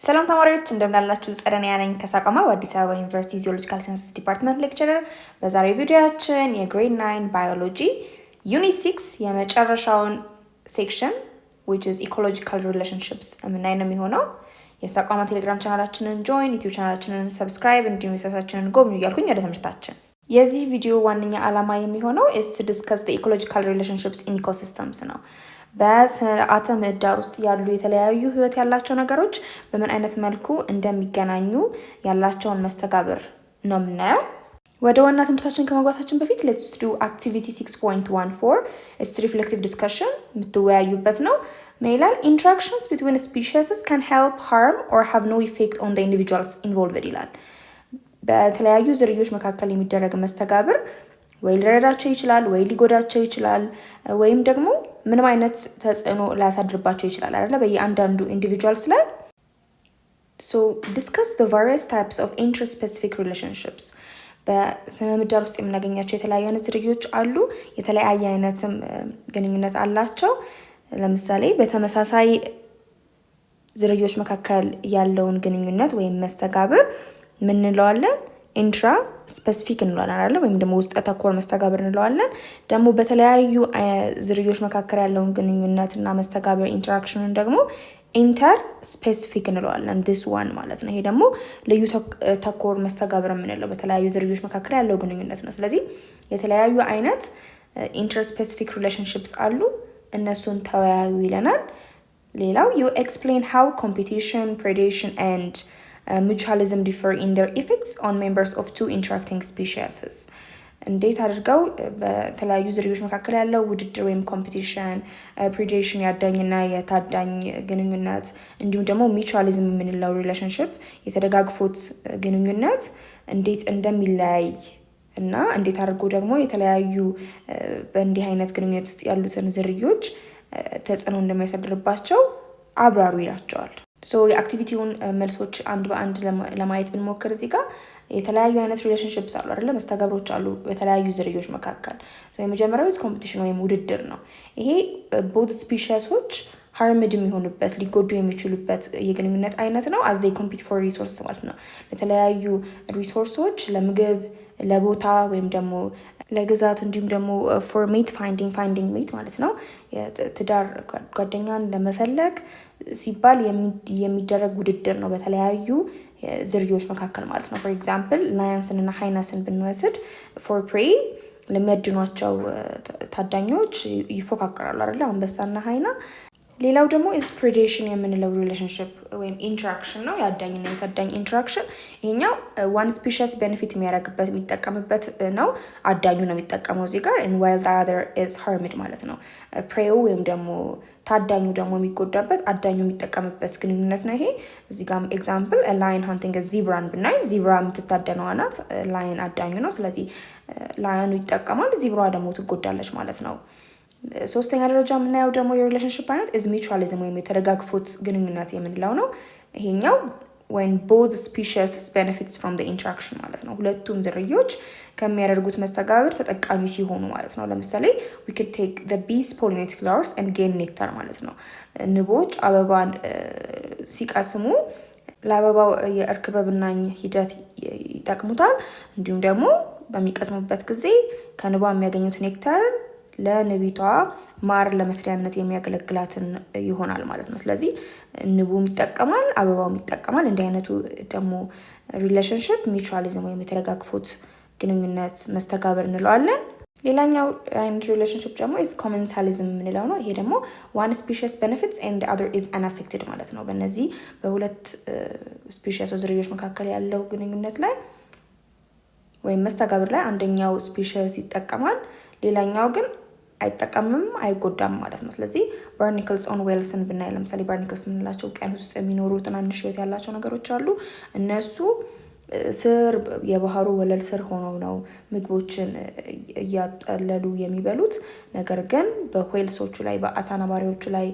ሰላም ተማሪዎች እንደምን አላችሁ? ጸደኒያ ነኝ ከሳቋማ አዲስ አበባ ዩኒቨርሲቲ ጂኦሎጂካል ሳይንስ ዲፓርትመንት ሌክቸረር። በዛሬው ቪዲዮአችን የግሬድ 9 ባዮሎጂ ዩኒት 6 የመጨረሻውን ሴክሽን which is ecological relationships የምናይ ነው የሚሆነው። የሳቋማ ቴሌግራም ቻናላችንን ጆይን፣ ዩቲዩብ ቻናላችንን ሰብስክራይብ እንዲሁም የሳታችንን ጎብኙ እያልኩኝ ወደ ትምህርታችን። የዚህ ቪዲዮ ዋነኛ ዓላማ የሚሆነው is to discuss the ecological relationships in ecosystems ነው። በስርዓተ ምህዳር ውስጥ ያሉ የተለያዩ ህይወት ያላቸው ነገሮች በምን አይነት መልኩ እንደሚገናኙ ያላቸውን መስተጋብር ነው የምናየው። ወደ ዋና ትምህርታችን ከመግባታችን በፊት let's do activity 6.14 it's reflective discussion የምትወያዩበት ነው። ምን ይላል? interactions between species can help, harm or have no effect on the individuals involved ይላል። በተለያዩ ዝርዮች መካከል የሚደረግ መስተጋብር ወይ ሊረዳቸው ይችላል ወይ ሊጎዳቸው ይችላል ወይም ደግሞ ምንም አይነት ተጽዕኖ ሊያሳድርባቸው ይችላል አይደለ በየአንዳንዱ ኢንዲቪጁዋልስ ላይ። so discuss the various types of interspecific relationships በስነ ምህዳር ውስጥ የምናገኛቸው የተለያዩ አይነት ዝርዮች አሉ። የተለያየ አይነትም ግንኙነት አላቸው። ለምሳሌ በተመሳሳይ ዝርዮች መካከል ያለውን ግንኙነት ወይም መስተጋብር ምን እንለዋለን? ኢንትራ ስፔሲፊክ እንለዋለን አይደል? ወይም ደግሞ ውስጠ ተኮር መስተጋብር እንለዋለን። ደግሞ በተለያዩ ዝርዮች መካከል ያለውን ግንኙነትና መስተጋብር ኢንተራክሽኑን ደግሞ ኢንተር ስፔሲፊክ እንለዋለን። this one ማለት ነው። ይሄ ደግሞ ልዩ ተኮር መስተጋብር የምንለው በተለያዩ ዝርዮች መካከል ያለው ግንኙነት ነው። ስለዚህ የተለያዩ አይነት ኢንተር ስፔሲፊክ ሪሌሽንሺፕስ አሉ። እነሱን ተወያዩ ይለናል። ሌላው you explain how competition, predation and mutualism differ in their effects on members of two interacting species. እንዴት አድርገው በተለያዩ ዝርዮች መካከል ያለው ውድድር ወይም ኮምፒቲሽን፣ ፕሬዴሽን ያዳኝና የታዳኝ ግንኙነት እንዲሁም ደግሞ ሚቹዋሊዝም የምንለው ሪሌሽንሽፕ የተደጋግፎት ግንኙነት እንዴት እንደሚለያይ እና እንዴት አድርጎ ደግሞ የተለያዩ በእንዲህ አይነት ግንኙነት ውስጥ ያሉትን ዝርዮች ተጽዕኖ እንደሚያሳድርባቸው አብራሩ ይላቸዋል። የአክቲቪቲውን መልሶች አንድ በአንድ ለማየት ብንሞክር እዚህ ጋር የተለያዩ አይነት ሪሌሽንሺፕስ አሉ አይደለ? መስተጋብሮች አሉ በተለያዩ ዝርዮች መካከል። የመጀመሪያው ኮምፒቲሽን ወይም ውድድር ነው። ይሄ ቦት ስፒሺሶች ሃርምድ የሚሆኑበት ሊጎዱ የሚችሉበት የግንኙነት አይነት ነው። as they compete for resources ማለት ነው። ለተለያዩ ሪሶርሶች ለምግብ፣ ለቦታ ወይም ደግሞ ለግዛት እንዲሁም ደግሞ for mate finding mate ማለት ነው። የትዳር ጓደኛን ለመፈለግ ሲባል የሚደረግ ውድድር ነው በተለያዩ ዝርዮች መካከል ማለት ነው። for example ላየንስን እና ሃይናስን ብንወስድ for prey ለሚያድኗቸው ታዳኞች ይፎካከራሉ አይደል? አንበሳና ሃይና። ሌላው ደግሞ is predation የምንለው ሪሌሽንሺፕ ወይም ኢንተራክሽን ነው። ያዳኝና የታዳኝ ኢንተራክሽን። ይሄኛው one species benefit የሚያደርግበት የሚጠቀምበት ነው። አዳኙ ነው የሚጠቀመው እዚህ ጋር while the other is harmed ማለት ነው። prey ወይም ደግሞ ታዳኙ ደግሞ የሚጎዳበት አዳኙ የሚጠቀምበት ግንኙነት ነው። ይሄ እዚህ ጋር ኤግዛምፕል lion hunting a zebra ብናይ ዚብራ የምትታደነው ናት፣ lion አዳኙ ነው። ስለዚህ ላየኑ ይጠቀማል፣ ዚብራ ደግሞ ትጎዳለች ማለት ነው። ሶስተኛ ደረጃ የምናየው ደግሞ የሪሌሽንሺፕ አይነት is mutualism ወይም የተደጋግፎት ግንኙነት የምንለው ነው። ይሄኛው when both species benefits from the interaction ማለት ነው። ሁለቱም ዝርዮች ከሚያደርጉት መስተጋብር ተጠቃሚ ሲሆኑ ማለት ነው። ለምሳሌ we could take the bees pollinate flowers and gain nectar ማለት ነው። ንቦች አበባን ሲቀስሙ ለአበባው የእርክበብናኝ ሂደት ይጠቅሙታል። እንዲሁም ደግሞ በሚቀስሙበት ጊዜ ከንቧ የሚያገኙት ኔክታር ለንቢቷ ማር ለመስሪያነት የሚያገለግላትን ይሆናል ማለት ነው። ስለዚህ ንቡም ይጠቀማል፣ አበባውም ይጠቀማል። እንዲህ አይነቱ ደግሞ ሪሌሽንሺፕ ሚቹዋሊዝም ወይም የተደጋግፎት ግንኙነት መስተጋብር እንለዋለን። ሌላኛው አይነት ሪሌሽንሺፕ ደግሞ is commensalism የምንለው ነው። ይሄ ደግሞ one species benefits and the other is unaffected ማለት ነው። በእነዚህ በሁለት ስፒሺስ ዝርዮች መካከል ያለው ግንኙነት ላይ ወይም መስተጋብር ላይ አንደኛው ስፒሺስ ይጠቀማል፣ ሌላኛው ግን አይጠቀምም፣ አይጎዳም ማለት ነው። ስለዚህ ባርኒክልስ ኦን ዌልስን ብናይ ለምሳሌ ባርኒክልስ የምንላቸው ውቅያኖስ ውስጥ የሚኖሩ ትናንሽ ህይወት ያላቸው ነገሮች አሉ። እነሱ ስር የባህሩ ወለል ስር ሆነው ነው ምግቦችን እያጠለሉ የሚበሉት። ነገር ግን በዌልሶቹ ላይ በአሳ ነባሪዎቹ ላይ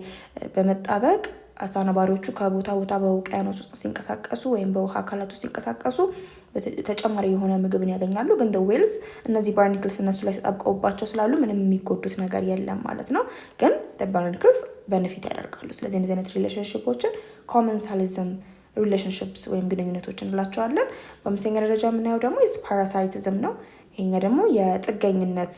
በመጣበቅ አሳ ነባሪዎቹ ከቦታ ቦታ በውቅያኖስ ውስጥ ሲንቀሳቀሱ ወይም በውሃ አካላት ውስጥ ሲንቀሳቀሱ ተጨማሪ የሆነ ምግብን ያገኛሉ። ግን the whales እነዚህ ባርኒክልስ እነሱ ላይ ተጣብቀውባቸው ስላሉ ምንም የሚጎዱት ነገር የለም ማለት ነው። ግን the barnacles benefit ያደርጋሉ። ስለዚህ እነዚህ አይነት ሪሌሽንሺፖችን ኮመንሳሊዝም ሪሌሽንሺፕስ ወይም ግንኙነቶች እንላቸዋለን። በአምስተኛ ደረጃ የምናየው ደግሞ ፓራሳይቲዝም ነው። ይሄኛ ደግሞ የጥገኝነት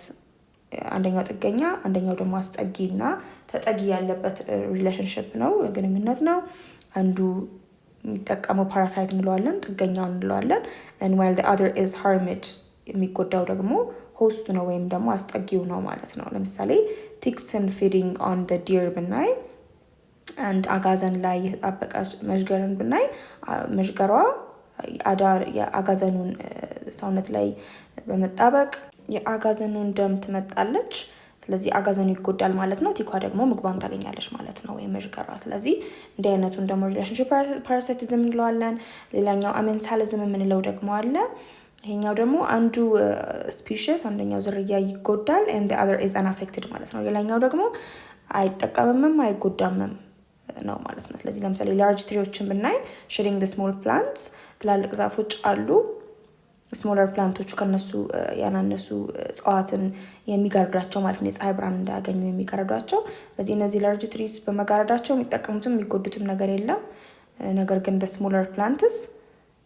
አንደኛው ጥገኛ አንደኛው ደግሞ አስጠጊና ተጠጊ ያለበት ሪሌሽንሺፕ ነው፣ ግንኙነት ነው። አንዱ የሚጠቀመው ፓራሳይት እንለዋለን፣ ጥገኛውን እንለዋለን። and while the other is harmed የሚጎዳው ደግሞ ሆስቱ ነው ወይም ደግሞ አስጠጊው ነው ማለት ነው። ለምሳሌ ቲክስን ፊዲንግ ኦን the deer ብናይ አንድ አጋዘን ላይ የተጣበቀች መዥገርን ብናይ መዥገሯ የአጋዘኑን ሰውነት ላይ በመጣበቅ የአጋዘኑን ደም ትመጣለች። ስለዚህ አጋዘኑ ይጎዳል ማለት ነው። ቲኳ ደግሞ ምግቧን ታገኛለች ማለት ነው፣ ወይም መዥገሯ። ስለዚህ እንዲህ አይነቱን ደግሞ ሪሌሽንሺፕ ፓራሳይቲዝም እንለዋለን። ሌላኛው አሜንሳሊዝም የምንለው ደግሞ አለ። ይሄኛው ደግሞ አንዱ ስፒሺስ አንደኛው ዝርያ ይጎዳል and the other is unaffected ማለት ነው። ሌላኛው ደግሞ አይጠቀምምም አይጎዳምም ነው ማለት ነው። ስለዚህ ለምሳሌ ላርጅ ትሪዎችን ብናይ shedding the small plants ትላልቅ ዛፎች አሉ፣ ስሞለር ፕላንቶቹ ከነሱ ያናነሱ እጽዋትን የሚጋርዷቸው ማለት ነው፣ የፀሐይ ብርሃን እንዳያገኙ የሚጋርዷቸው። ስለዚህ እነዚህ ላርጅ ትሪስ በመጋረዳቸው የሚጠቀሙትም የሚጎዱትም ነገር የለም። ነገር ግን ስሞለር ፕላንትስ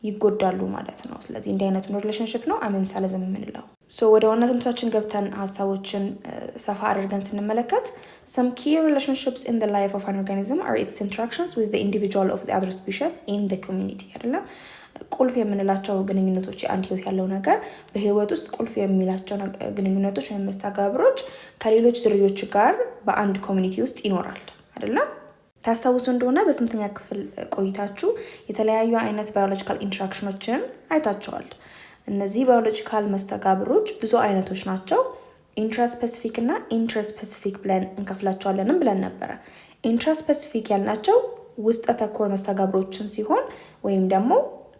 ይጎዳሉ ማለት ነው። ስለዚህ እንዲህ አይነቱን ሪሌሽንሺፕ ነው አሜንሳሊዝም የምንለው። ወደ ዋና ትምህርታችን ገብተን ሀሳቦችን ሰፋ አድርገን ስንመለከት some key relationships in the life of an organism are its interactions with the individual of the other species in the community አይደለም። ቁልፍ የምንላቸው ግንኙነቶች አንድ ህይወት ያለው ነገር በህይወት ውስጥ ቁልፍ የሚላቸው ግንኙነቶች ወይም መስተጋብሮች ከሌሎች ዝርዮች ጋር በአንድ ኮሚኒቲ ውስጥ ይኖራል አይደለም። ታስታውሱ እንደሆነ በስምንተኛ ክፍል ቆይታችሁ የተለያዩ አይነት ባዮሎጂካል ኢንተራክሽኖችን አይታችኋል። እነዚህ ባዮሎጂካል መስተጋብሮች ብዙ አይነቶች ናቸው። ኢንትራስፔሲፊክ እና ኢንትራስፔሲፊክ ብለን እንከፍላቸዋለንም ብለን ነበረ። ኢንትራስፔሲፊክ ያልናቸው ውስጠ ተኮር መስተጋብሮችን ሲሆን ወይም ደግሞ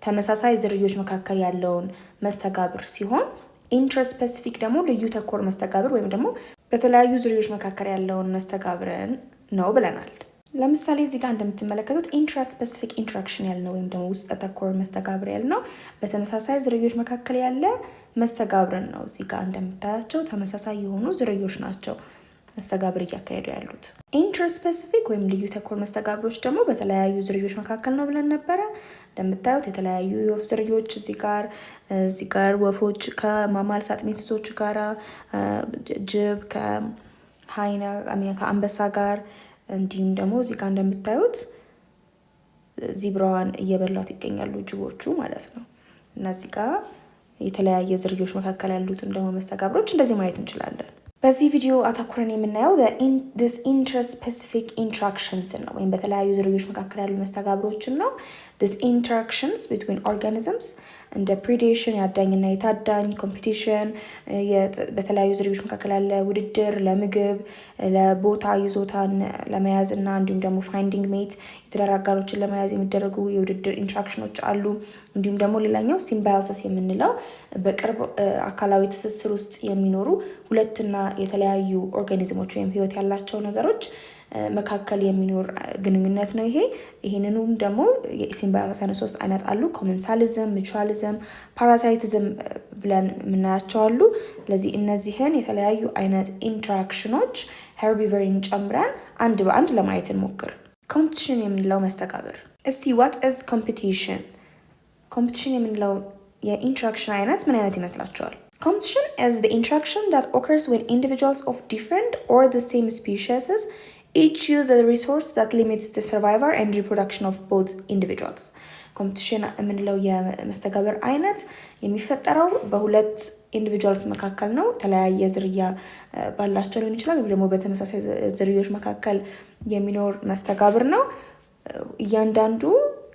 ተመሳሳይ ዝርዮች መካከል ያለውን መስተጋብር ሲሆን፣ ኢንትራስፔሲፊክ ደግሞ ልዩ ተኮር መስተጋብር ወይም ደግሞ በተለያዩ ዝርዮች መካከል ያለውን መስተጋብርን ነው ብለናል። ለምሳሌ እዚህ ጋር እንደምትመለከቱት ኢንትራስፔሲፊክ ኢንተራክሽን ያልነው ወይም ደግሞ ውስጠ ተኮር መስተጋብር ያልነው በተመሳሳይ ዝርዮች መካከል ያለ መስተጋብርን ነው። እዚህ ጋር እንደምታያቸው ተመሳሳይ የሆኑ ዝርዮች ናቸው መስተጋብር እያካሄዱ ያሉት። ኢንትራስፔሲፊክ ወይም ልዩ ተኮር መስተጋብሮች ደግሞ በተለያዩ ዝርዮች መካከል ነው ብለን ነበረ። እንደምታዩት የተለያዩ የወፍ ዝርዮች እዚህ ጋር ወፎች ከማማል ሳጥን እንስሶች ጋራ፣ ጅብ ከአንበሳ ጋር፣ እንዲሁም ደግሞ እዚህ ጋር እንደምታዩት ዚብራዋን እየበሏት ይገኛሉ ጅቦቹ ማለት ነው። እና እዚህ ጋር የተለያየ ዝርዮች መካከል ያሉትን ደግሞ መስተጋብሮች እንደዚህ ማየት እንችላለን። በዚህ ቪዲዮ አተኩረን የምናየው this interspecific interactions ነው፣ ወይም በተለያዩ ዝርዮች መካከል ያሉ መስተጋብሮችን ነው። this interactions between organisms እንደ predation የአዳኝና የታዳኝ ኮምፒቲሽን፣ በተለያዩ ዝርዮች መካከል ያለ ውድድር ለምግብ ለቦታ ይዞታን ለመያዝ እና እንዲሁም ደግሞ ፋይንዲንግ ሜት የተለያዩ አጋሮችን ለመያዝ የሚደረጉ የውድድር ኢንትራክሽኖች አሉ። እንዲሁም ደግሞ ሌላኛው ሲምባዮሲስ የምንለው በቅርብ አካላዊ ትስስር ውስጥ የሚኖሩ ሁለትና የተለያዩ ኦርጋኒዝሞች ወይም ህይወት ያላቸው ነገሮች መካከል የሚኖር ግንኙነት ነው። ይሄንንም ደግሞ የሲምባዮሲስ 3 አይነት አሉ። ኮሜንሳሊዝም፣ ሚቹዋሊዝም፣ ፓራሳይቲዝም ብለን የምናያቸው አሉ። ስለዚህ እነዚህን የተለያዩ አይነት ኢንተራክሽኖች ሄርቢቨሪን ጨምረን አንድ በአንድ ለማየት እንሞክር። ኮምፒቲሽን የምንለው መስተጋብር እስቲ what is competition? ኮምፒቲሽን የምንለው የኢንተራክሽን አይነት ምን አይነት ይመስላችኋል? Competition is the interaction that occurs when individuals of different or the same species each use a resource that limits the survival and reproduction of both individuals. ኮምፒቲሽን የምንለው የመስተጋብር አይነት የሚፈጠረው በሁለት ኢንዲቪጁዋልስ መካከል ነው። የተለያየ ዝርያ ባላቸው ሊሆን ይችላል፣ ወይም ደግሞ በተመሳሳይ ዝርዮች መካከል የሚኖር መስተጋብር ነው። እያንዳንዱ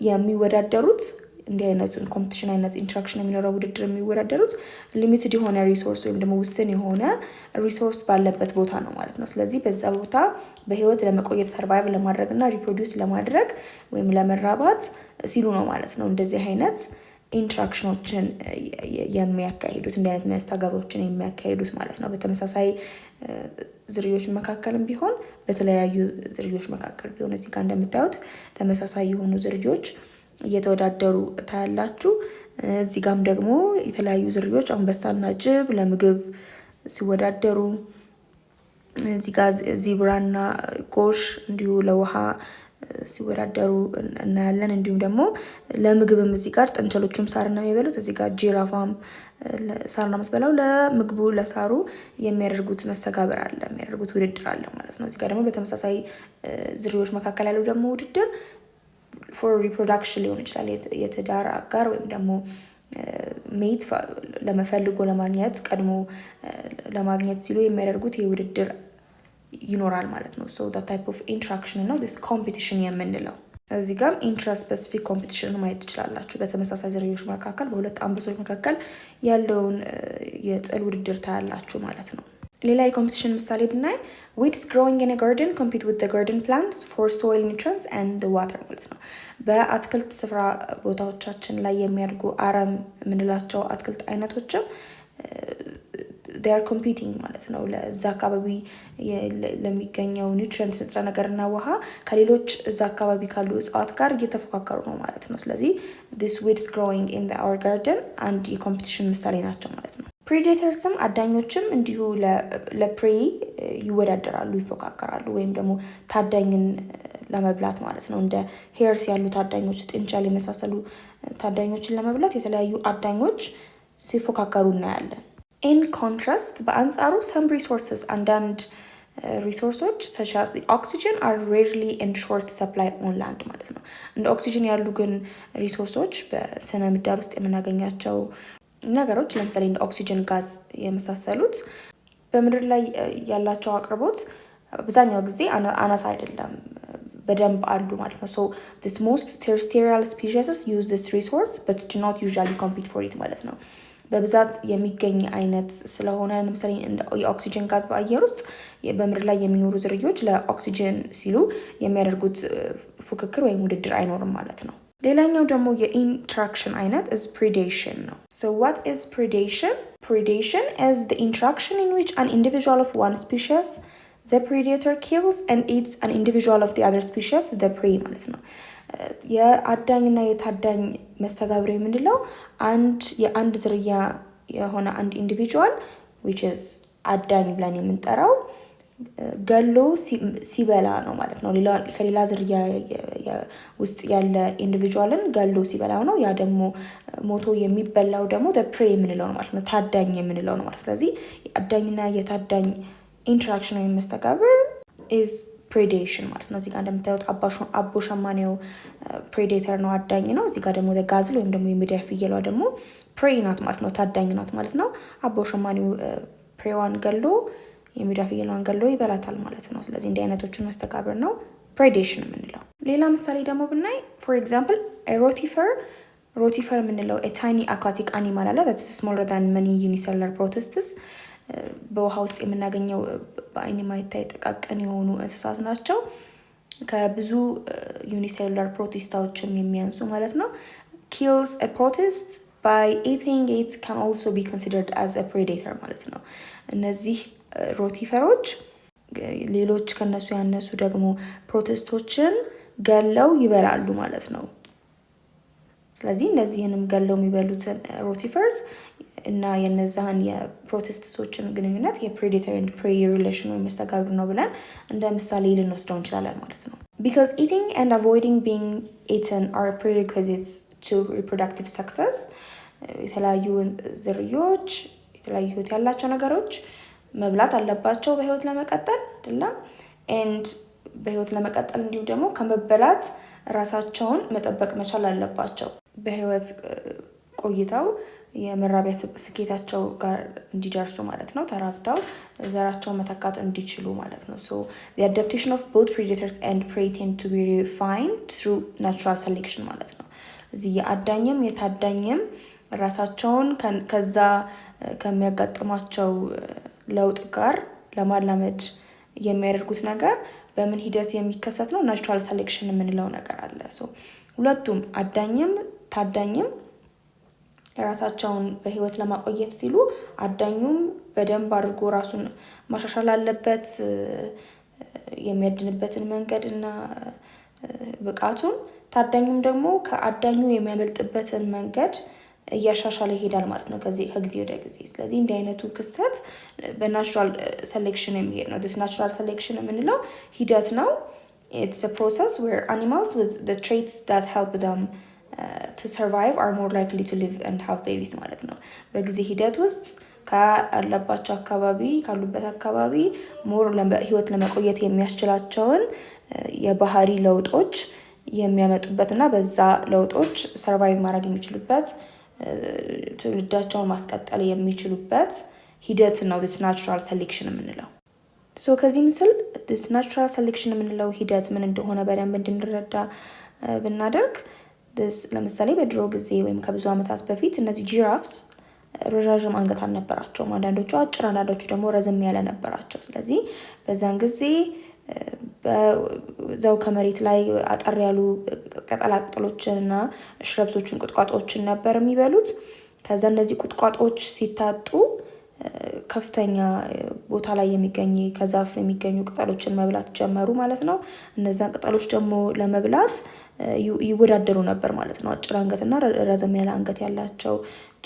የሚወዳደሩት እንዲህ አይነቱን ኮምፒቲሽን አይነት ኢንተራክሽን የሚኖረው ውድድር የሚወዳደሩት ሊሚትድ የሆነ ሪሶርስ ወይም ደግሞ ውስን የሆነ ሪሶርስ ባለበት ቦታ ነው ማለት ነው። ስለዚህ በዛ ቦታ በህይወት ለመቆየት ሰርቫይቭ ለማድረግ እና ሪፕሮዲውስ ለማድረግ ወይም ለመራባት ሲሉ ነው ማለት ነው እንደዚህ አይነት ኢንተራክሽኖችን የሚያካሂዱት፣ እንዲህ አይነት መስተጋብሮችን የሚያካሂዱት ማለት ነው። በተመሳሳይ ዝርዮች መካከልም ቢሆን በተለያዩ ዝርዮች መካከል ቢሆን እዚህ ጋር እንደምታዩት ተመሳሳይ የሆኑ ዝርዮች እየተወዳደሩ ታያላችሁ። እዚህ ጋም ደግሞ የተለያዩ ዝርዮች አንበሳና ጅብ ለምግብ ሲወዳደሩ፣ እዚህ ጋር ዚብራና ጎሽ እንዲሁ ለውሃ ሲወዳደሩ እናያለን። እንዲሁም ደግሞ ለምግብም እዚህ ጋር ጥንቸሎቹም ሳር ነው የሚበሉት። እዚህ ጋር ጂራፋም ሳር ነው የምትበላው። ለምግቡ ለሳሩ የሚያደርጉት መስተጋብር አለ፣ የሚያደርጉት ውድድር አለ ማለት ነው። እዚህ ጋር ደግሞ በተመሳሳይ ዝርያዎች መካከል ያለው ደግሞ ውድድር ፎር ሪፕሮዳክሽን ሊሆን ይችላል። የትዳር አጋር ወይም ደግሞ ሜት ለመፈልጎ ለማግኘት ቀድሞ ለማግኘት ሲሉ የሚያደርጉት የውድድር ይኖራል ማለት ነው። ሶ that type of interaction ነው this competition የምንለው። እዚህ ጋር ኢንትራስፔሲፊክ ኮምፒቲሽን ማየት ትችላላችሁ። በተመሳሳይ ዝርያዎች መካከል በሁለት አንበሶች መካከል ያለውን የጥል ውድድር ታያላችሁ ማለት ነው። ሌላ የኮምፒቲሽን ምሳሌ ብናይ weeds growing in a garden compete with the garden plants for soil nutrients and the water ማለት ነው። በአትክልት ስፍራ ቦታዎቻችን ላይ የሚያድጉ አረም የምንላቸው አትክልት አይነቶችም they are competing ማለት ነው። ለዛ አካባቢ ለሚገኘው ኒውትሪየንት ንጥረ ነገርና ውሃ ከሌሎች እዛ አካባቢ ካሉ እጽዋት ጋር እየተፎካከሩ ነው ማለት ነው። ስለዚህ this weeds growing in our garden አንድ የኮምፒቲሽን ምሳሌ ናቸው ማለት ነው። ፕሬዴተርስም አዳኞችም እንዲሁ ለፕሬ ይወዳደራሉ፣ ይፎካከራሉ ወይም ደግሞ ታዳኝን ለመብላት ማለት ነው። እንደ ሄርስ ያሉ ታዳኞች፣ ጥንቸል የመሳሰሉ ታዳኞችን ለመብላት የተለያዩ አዳኞች ሲፎካከሩ እናያለን። ኢን ኮንትራስት በአንጻሩ some resources አንዳንድ ሪሶርሶች such as the oxygen are rarely in short supply on land ማለት ነው። እንደ ኦክሲጅን ያሉ ግን ሪሶርሶች በስነ ምህዳር ውስጥ የምናገኛቸው ነገሮች ለምሳሌ እንደ ኦክሲጅን ጋዝ የመሳሰሉት በምድር ላይ ያላቸው አቅርቦት አብዛኛው ጊዜ አናሳ አይደለም፣ በደንብ አሉ ማለት ነው። so this most terrestrial species use this resource but do not usually compete for it ማለት ነው። በብዛት የሚገኝ አይነት ስለሆነ ለምሳሌ የኦክሲጅን ጋዝ በአየር ውስጥ በምድር ላይ የሚኖሩ ዝርያዎች ለኦክሲጅን ሲሉ የሚያደርጉት ፉክክር ወይም ውድድር አይኖርም ማለት ነው። ሌላኛው ደግሞ የኢንትራክሽን አይነት is predation ነው። so what is predation? Predation is the interaction in which an individual of one species the predator kills and eats an individual of the other species the prey ማለት ነው። የአዳኝና የታዳኝ መስተጋብር የምንለው የአንድ ዝርያ የሆነ አንድ ኢንዲቪጁዋል which is አዳኝ ብለን የምንጠራው ገሎ ሲበላ ነው ማለት ነው። ከሌላ ዝርያ ውስጥ ያለ ኢንዲቪጁዋልን ገሎ ሲበላ ነው። ያ ደግሞ ሞቶ የሚበላው ደግሞ the prey የምንለው ነው ማለት ነው፣ ታዳኝ የምንለው ነው ማለት። ስለዚህ የአዳኝና የታዳኝ ኢንተራክሽን ወይም መስተጋብር is predation ማለት ነው። እዚህ ጋር እንደምታዩት አቦ ሸማኔው ፕሬዴተር ነው፣ አዳኝ ነው። እዚህ ጋር ደግሞ ጋዝል ወይም ደግሞ የሚዲያ ፍየሏ ደግሞ prey ናት ማለት ነው፣ ታዳኝ ናት ማለት ነው። አቦ ሸማኔው ፕሬዋን ገሎ የሚዲያ ፍየሏን ገሎ ይበላታል ማለት ነው። ስለዚህ እንዲህ አይነቶቹን መስተጋብር ነው predation የምንለው። ሌላ ምሳሌ ደግሞ ብናይ for example a rotifer የምንለው a tiny aquatic animal አለ that is smaller than many unicellular protists በውሃ ውስጥ የምናገኘው በአይን የማይታይ ጥቃቅን የሆኑ እንስሳት ናቸው። ከብዙ ዩኒሴሉላር ፕሮቲስታዎችም የሚያንሱ ማለት ነው። kills a protist by eating it can also be considered as a predator ማለት ነው። እነዚህ ሮቲፈሮች ሌሎች ከነሱ ያነሱ ደግሞ ፕሮቲስቶችን ገለው ይበላሉ ማለት ነው። ስለዚህ እነዚህንም ገለው የሚበሉትን ሮቲፈርስ እና የነዛን የፕሮቲስቶችን ግንኙነት የፕሬዴተር ኤንድ ፕሬይ ሪሌሽን ወይ መስተጋብር ነው ብለን እንደ ምሳሌ ልንወስደው እንችላለን ማለት ነው። because eating and avoiding being eaten are prerequisites to reproductive success የተለያዩ ዝርያዎች የተለያዩ ህይወት ያላቸው ነገሮች መብላት አለባቸው በህይወት ለመቀጠል አይደለም and በህይወት ለመቀጠል እንዲሁም ደግሞ ከመበላት ራሳቸውን መጠበቅ መቻል አለባቸው። በህይወት ቆይተው የመራቢያ ስኬታቸው ጋር እንዲደርሱ ማለት ነው፣ ተራብተው ዘራቸውን መተካት እንዲችሉ ማለት ነው። so the adaptation of both predators and prey tend to be refined through natural selection ማለት ነው። እዚህ የአዳኝም የታዳኝም ራሳቸውን ከዛ ከሚያጋጥማቸው ለውጥ ጋር ለማላመድ የሚያደርጉት ነገር በምን ሂደት የሚከሰት ነው? ናቹራል ሴሌክሽን የምንለው ነገር አለ። so ሁለቱም አዳኝም ታዳኝም ራሳቸውን በህይወት ለማቆየት ሲሉ አዳኙም በደንብ አድርጎ ራሱን ማሻሻል አለበት፣ የሚያድንበትን መንገድ እና ብቃቱን። ታዳኙም ደግሞ ከአዳኙ የሚያበልጥበትን መንገድ እያሻሻለ ይሄዳል ማለት ነው ከጊዜ ወደ ጊዜ። ስለዚህ እንዲህ አይነቱ ክስተት በናቹራል ሴሌክሽን የሚሄድ ነው። this natural selection የምንለው ሂደት ነው። It's a process where animals with the traits that help them to survive are more likely to live and have babies ማለት ነው። በጊዜ ሂደት ውስጥ ካሉበት አካባቢ ሞር ህይወት ለመቆየት የሚያስችላቸውን የባህሪ ለውጦች የሚያመጡበትና በዛ ለውጦች ሰርቫይቭ ማድረግ የሚችሉበት ትውልዳቸውን ማስቀጠል የሚችሉበት ሂደት ነው this natural selection የምንለው። ከዚህ ምስል this natural selection የምንለው ሂደት ምን እንደሆነ በደንብ እንድንረዳ ብናደርግ ለምሳሌ በድሮ ጊዜ ወይም ከብዙ ዓመታት በፊት እነዚህ ጂራፍስ ረዣዥም አንገት አልነበራቸውም። አንዳንዶቹ አጭር፣ አንዳንዶቹ ደግሞ ረዘም ያለ ነበራቸው። ስለዚህ በዛን ጊዜ በዛው ከመሬት ላይ አጠር ያሉ ቅጠላቅጠሎችንና ሽረብሶችን ቁጥቋጦችን ነበር የሚበሉት። ከዛ እነዚህ ቁጥቋጦች ሲታጡ ከፍተኛ ቦታ ላይ የሚገኝ ከዛፍ የሚገኙ ቅጠሎችን መብላት ጀመሩ ማለት ነው። እነዛን ቅጠሎች ደግሞ ለመብላት ይወዳደሩ ነበር ማለት ነው፣ አጭር አንገትና ረዘም ያለ አንገት ያላቸው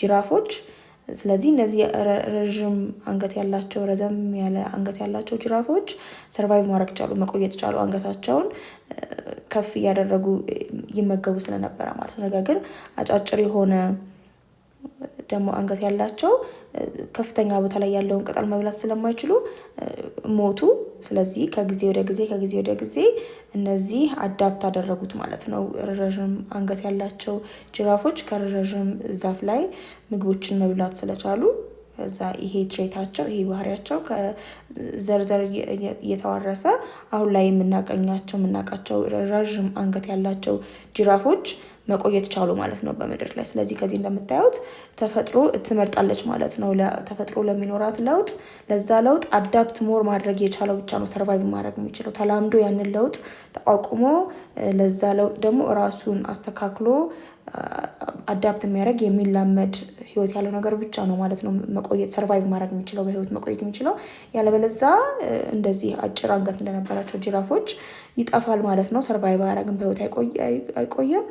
ጅራፎች። ስለዚህ እነዚህ ረዥም አንገት ያላቸው ረዘም ያለ አንገት ያላቸው ጅራፎች ሰርቫይቭ ማድረግ ቻሉ፣ መቆየት ቻሉ፣ አንገታቸውን ከፍ እያደረጉ ይመገቡ ስለነበረ ማለት ነው። ነገር ግን አጫጭር የሆነ ደግሞ አንገት ያላቸው ከፍተኛ ቦታ ላይ ያለውን ቅጠል መብላት ስለማይችሉ ሞቱ። ስለዚህ ከጊዜ ወደ ጊዜ እነዚህ አዳፕት አደረጉት ማለት ነው። ረዣዥም አንገት ያላቸው ጅራፎች ከረዣዥም ዛፍ ላይ ምግቦችን መብላት ስለቻሉ እዛ ይሄ ትሬታቸው ይሄ ባህሪያቸው ከዘርዘር እየተዋረሰ አሁን ላይ የምናውቃቸው ረዣዥም አንገት ያላቸው ጅራፎች መቆየት ቻሉ ማለት ነው በምድር ላይ። ስለዚህ ከዚህ እንደምታዩት ተፈጥሮ ትመርጣለች ማለት ነው። ተፈጥሮ ለሚኖራት ለውጥ ለዛ ለውጥ አዳፕት ሞር ማድረግ የቻለው ብቻ ነው ሰርቫይቭ ማድረግ የሚችለው። ተላምዶ ያንን ለውጥ ተቋቁሞ ለዛ ለውጥ ደግሞ ራሱን አስተካክሎ አዳፕት የሚያደርግ የሚላመድ ህይወት ያለው ነገር ብቻ ነው ማለት ነው መቆየት ሰርቫይቭ ማድረግ የሚችለው፣ በህይወት መቆየት የሚችለው። ያለበለዛ እንደዚህ አጭር አንገት እንደነበራቸው ጅራፎች ይጠፋል ማለት ነው። ሰርቫይቭ አያደርግም፣ በህይወት አይቆየም፣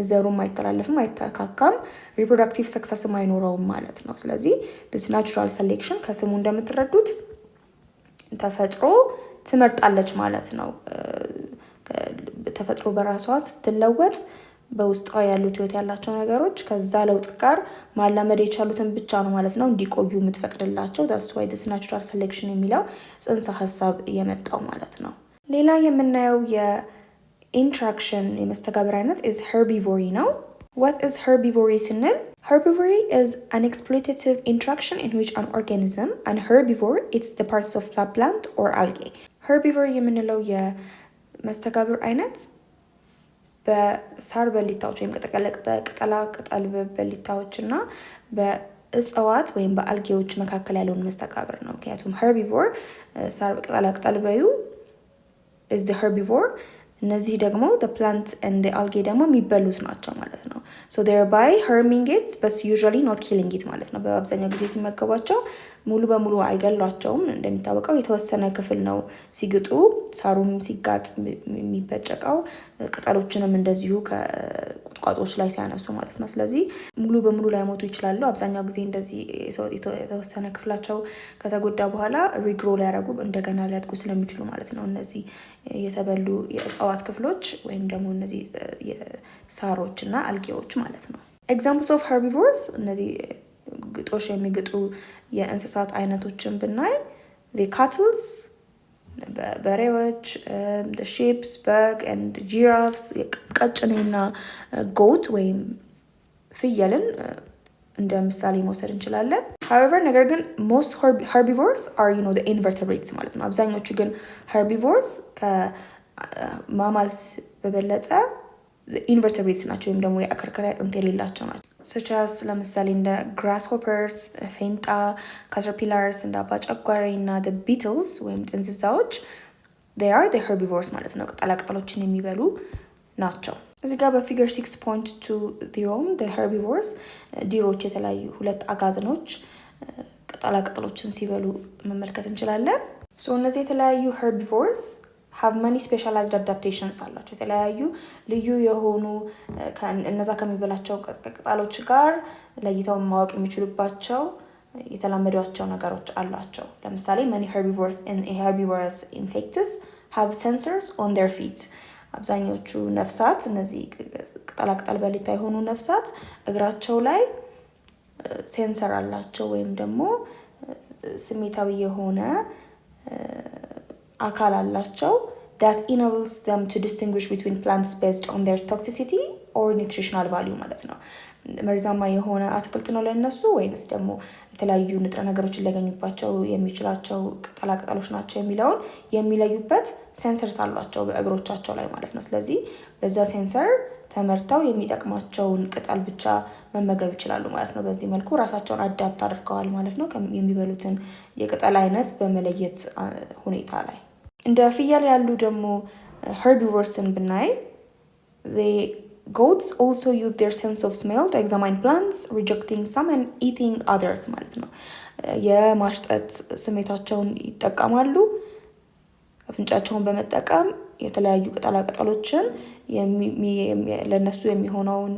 ዘሩም አይተላለፍም፣ አይተካካም፣ ሪፕሮዳክቲቭ ሰክሰስም አይኖረውም ማለት ነው። ስለዚህ this natural selection ከስሙ እንደምትረዱት ተፈጥሮ ትመርጣለች ማለት ነው። ተፈጥሮ በራሷ ስትለወጥ በውስጧ ያሉት ህይወት ያላቸው ነገሮች ከዛ ለውጥ ጋር ማላመድ የቻሉትን ብቻ ነው ማለት ነው እንዲቆዩ የምትፈቅድላቸው። that's why this natural selection የሚለው ጽንሰ ሀሳብ የመጣው ማለት ነው። ሌላ የምናየው የኢንትራክሽን የመስተጋብር አይነት is herbivory ነው። What is herbivory ስንል herbivory is an exploitative interaction in which an organism and herbivore it's the parts of plant or algae. herbivory የምንለው የመስተጋብር አይነት በሳር በሊታዎች ወይም ቅጠል በሊታዎች እና በእጽዋት ወይም በአልጌዎች መካከል ያለውን መስተጋብር ነው። ምክንያቱም herbivore ሳር ቅጠል በዩ is the herbivore፣ እነዚህ ደግሞ the plant and the algae ደግሞ የሚበሉት ናቸው ማለት ነው። so thereby harming it but usually not killing it ማለት ነው። በአብዛኛው ጊዜ ሲመገቧቸው ሙሉ በሙሉ አይገሏቸውም። እንደሚታወቀው የተወሰነ ክፍል ነው ሲግጡ፣ ሳሩም ሲጋጥ የሚበጨቀው፣ ቅጠሎችንም እንደዚሁ ከቁጥቋጦች ላይ ሲያነሱ ማለት ነው። ስለዚህ ሙሉ በሙሉ ላይሞቱ ይችላሉ። አብዛኛው ጊዜ እንደዚህ የተወሰነ ክፍላቸው ከተጎዳ በኋላ ሪግሮ ሊያደርጉ እንደገና ሊያድጉ ስለሚችሉ ማለት ነው። እነዚህ የተበሉ የእጽዋት ክፍሎች ወይም ደግሞ እነዚህ ሳሮች እና አልጌዎች ማለት ነው። ኤግዛምፕልስ ኦፍ herbivores እነዚህ ግጦሽ የሚግጡ የእንስሳት አይነቶችን ብናይ the cattles በሬዎች፣ the sheep, bug and giraffes ቀጭኔና goat ወይም ፍየልን እንደ ምሳሌ መውሰድ እንችላለን። however ነገር ግን most herbivores are the invertebrates ማለት ነው። አብዛኞቹ ግን herbivores ከማማልስ በበለጠ invertebrates ናቸው ወይም ደግሞ የአከርካሪ አጥንት የሌላቸው ናቸው። such as ለምሳሌ እንደ grasshoppers፣ ፌንጣ፣ caterpillars እንደ አባጨጓሪ እና the beetles ወይም ጥንዚዛዎች they are the herbivores ማለት ነው። ቅጠላቅጠሎችን የሚበሉ ናቸው። እዚህ ጋር በፊገር 6.2 the herbivores ዲሮች የተለያዩ ሁለት አጋዘኖች ቅጠላቅጠሎችን ሲበሉ መመልከት እንችላለን። እነዚህ የተለያዩ herbivores have many specialized adaptations አላቸው። የተለያዩ ልዩ የሆኑ እነዛ ከሚበላቸው ቅጠሎች ጋር ለይተው ማወቅ የሚችሉባቸው የተላመዷቸው ነገሮች አሏቸው። ለምሳሌ many herbivorous insects have sensors on their feet. አብዛኞቹ ነፍሳት እነዚህ ቅጠላቅጠል በሊታ የሆኑ ነፍሳት እግራቸው ላይ ሴንሰር አላቸው ወይም ደግሞ ስሜታዊ የሆነ አካል አላቸው that enables them to distinguish between plants based on their toxicity or nutritional value ማለት ነው። መርዛማ የሆነ አትክልት ነው ለነሱ ወይንስ ደግሞ የተለያዩ ንጥረ ነገሮችን ሊያገኙባቸው የሚችላቸው ቅጠላቅጠሎች ናቸው የሚለውን የሚለዩበት ሴንሰርስ አሏቸው በእግሮቻቸው ላይ ማለት ነው። ስለዚህ በዛ ሴንሰር ተመርተው የሚጠቅማቸውን ቅጠል ብቻ መመገብ ይችላሉ ማለት ነው። በዚህ መልኩ ራሳቸውን አዳፕት አድርገዋል ማለት ነው የሚበሉትን የቅጠል አይነት በመለየት ሁኔታ ላይ። እንደ ፍየል ያሉ ደግሞ herbivores ብናይ goats also use their sense of smell to examine plants, rejecting some and eating others ማለት ነው። የማሽጠት ስሜታቸውን ይጠቀማሉ። አፍንጫቸውን በመጠቀም የተለያዩ ቅጠላቅጠሎችን ለነሱ የሚሆነውን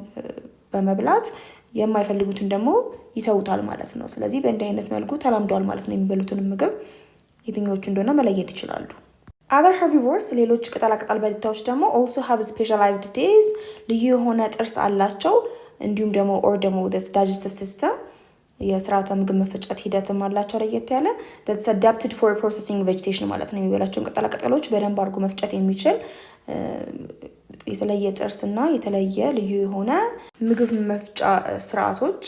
በመብላት የማይፈልጉትን ደግሞ ይተውታል ማለት ነው። ስለዚህ በእንዲህ አይነት መልኩ ተላምደዋል ማለት ነው። የሚበሉትን ምግብ የትኞቹ እንደሆነ መለየት ይችላሉ። other herbivores ሌሎች ቅጠላቅጠል በሊታዎች ደግሞ also have specialized teeth ልዩ የሆነ ጥርስ አላቸው። እንዲሁም ደግሞ or ደግሞ the digestive system የስርዓተ ምግብ መፈጨት ሂደትም አላቸው ለየት ያለ that's adapted for processing vegetation ማለት ነው። የሚበላቸውን ቅጠላቅጠሎች በደንብ አድርጎ መፍጨት የሚችል የተለየ ጥርስና የተለየ ልዩ የሆነ ምግብ መፍጫ ስርዓቶች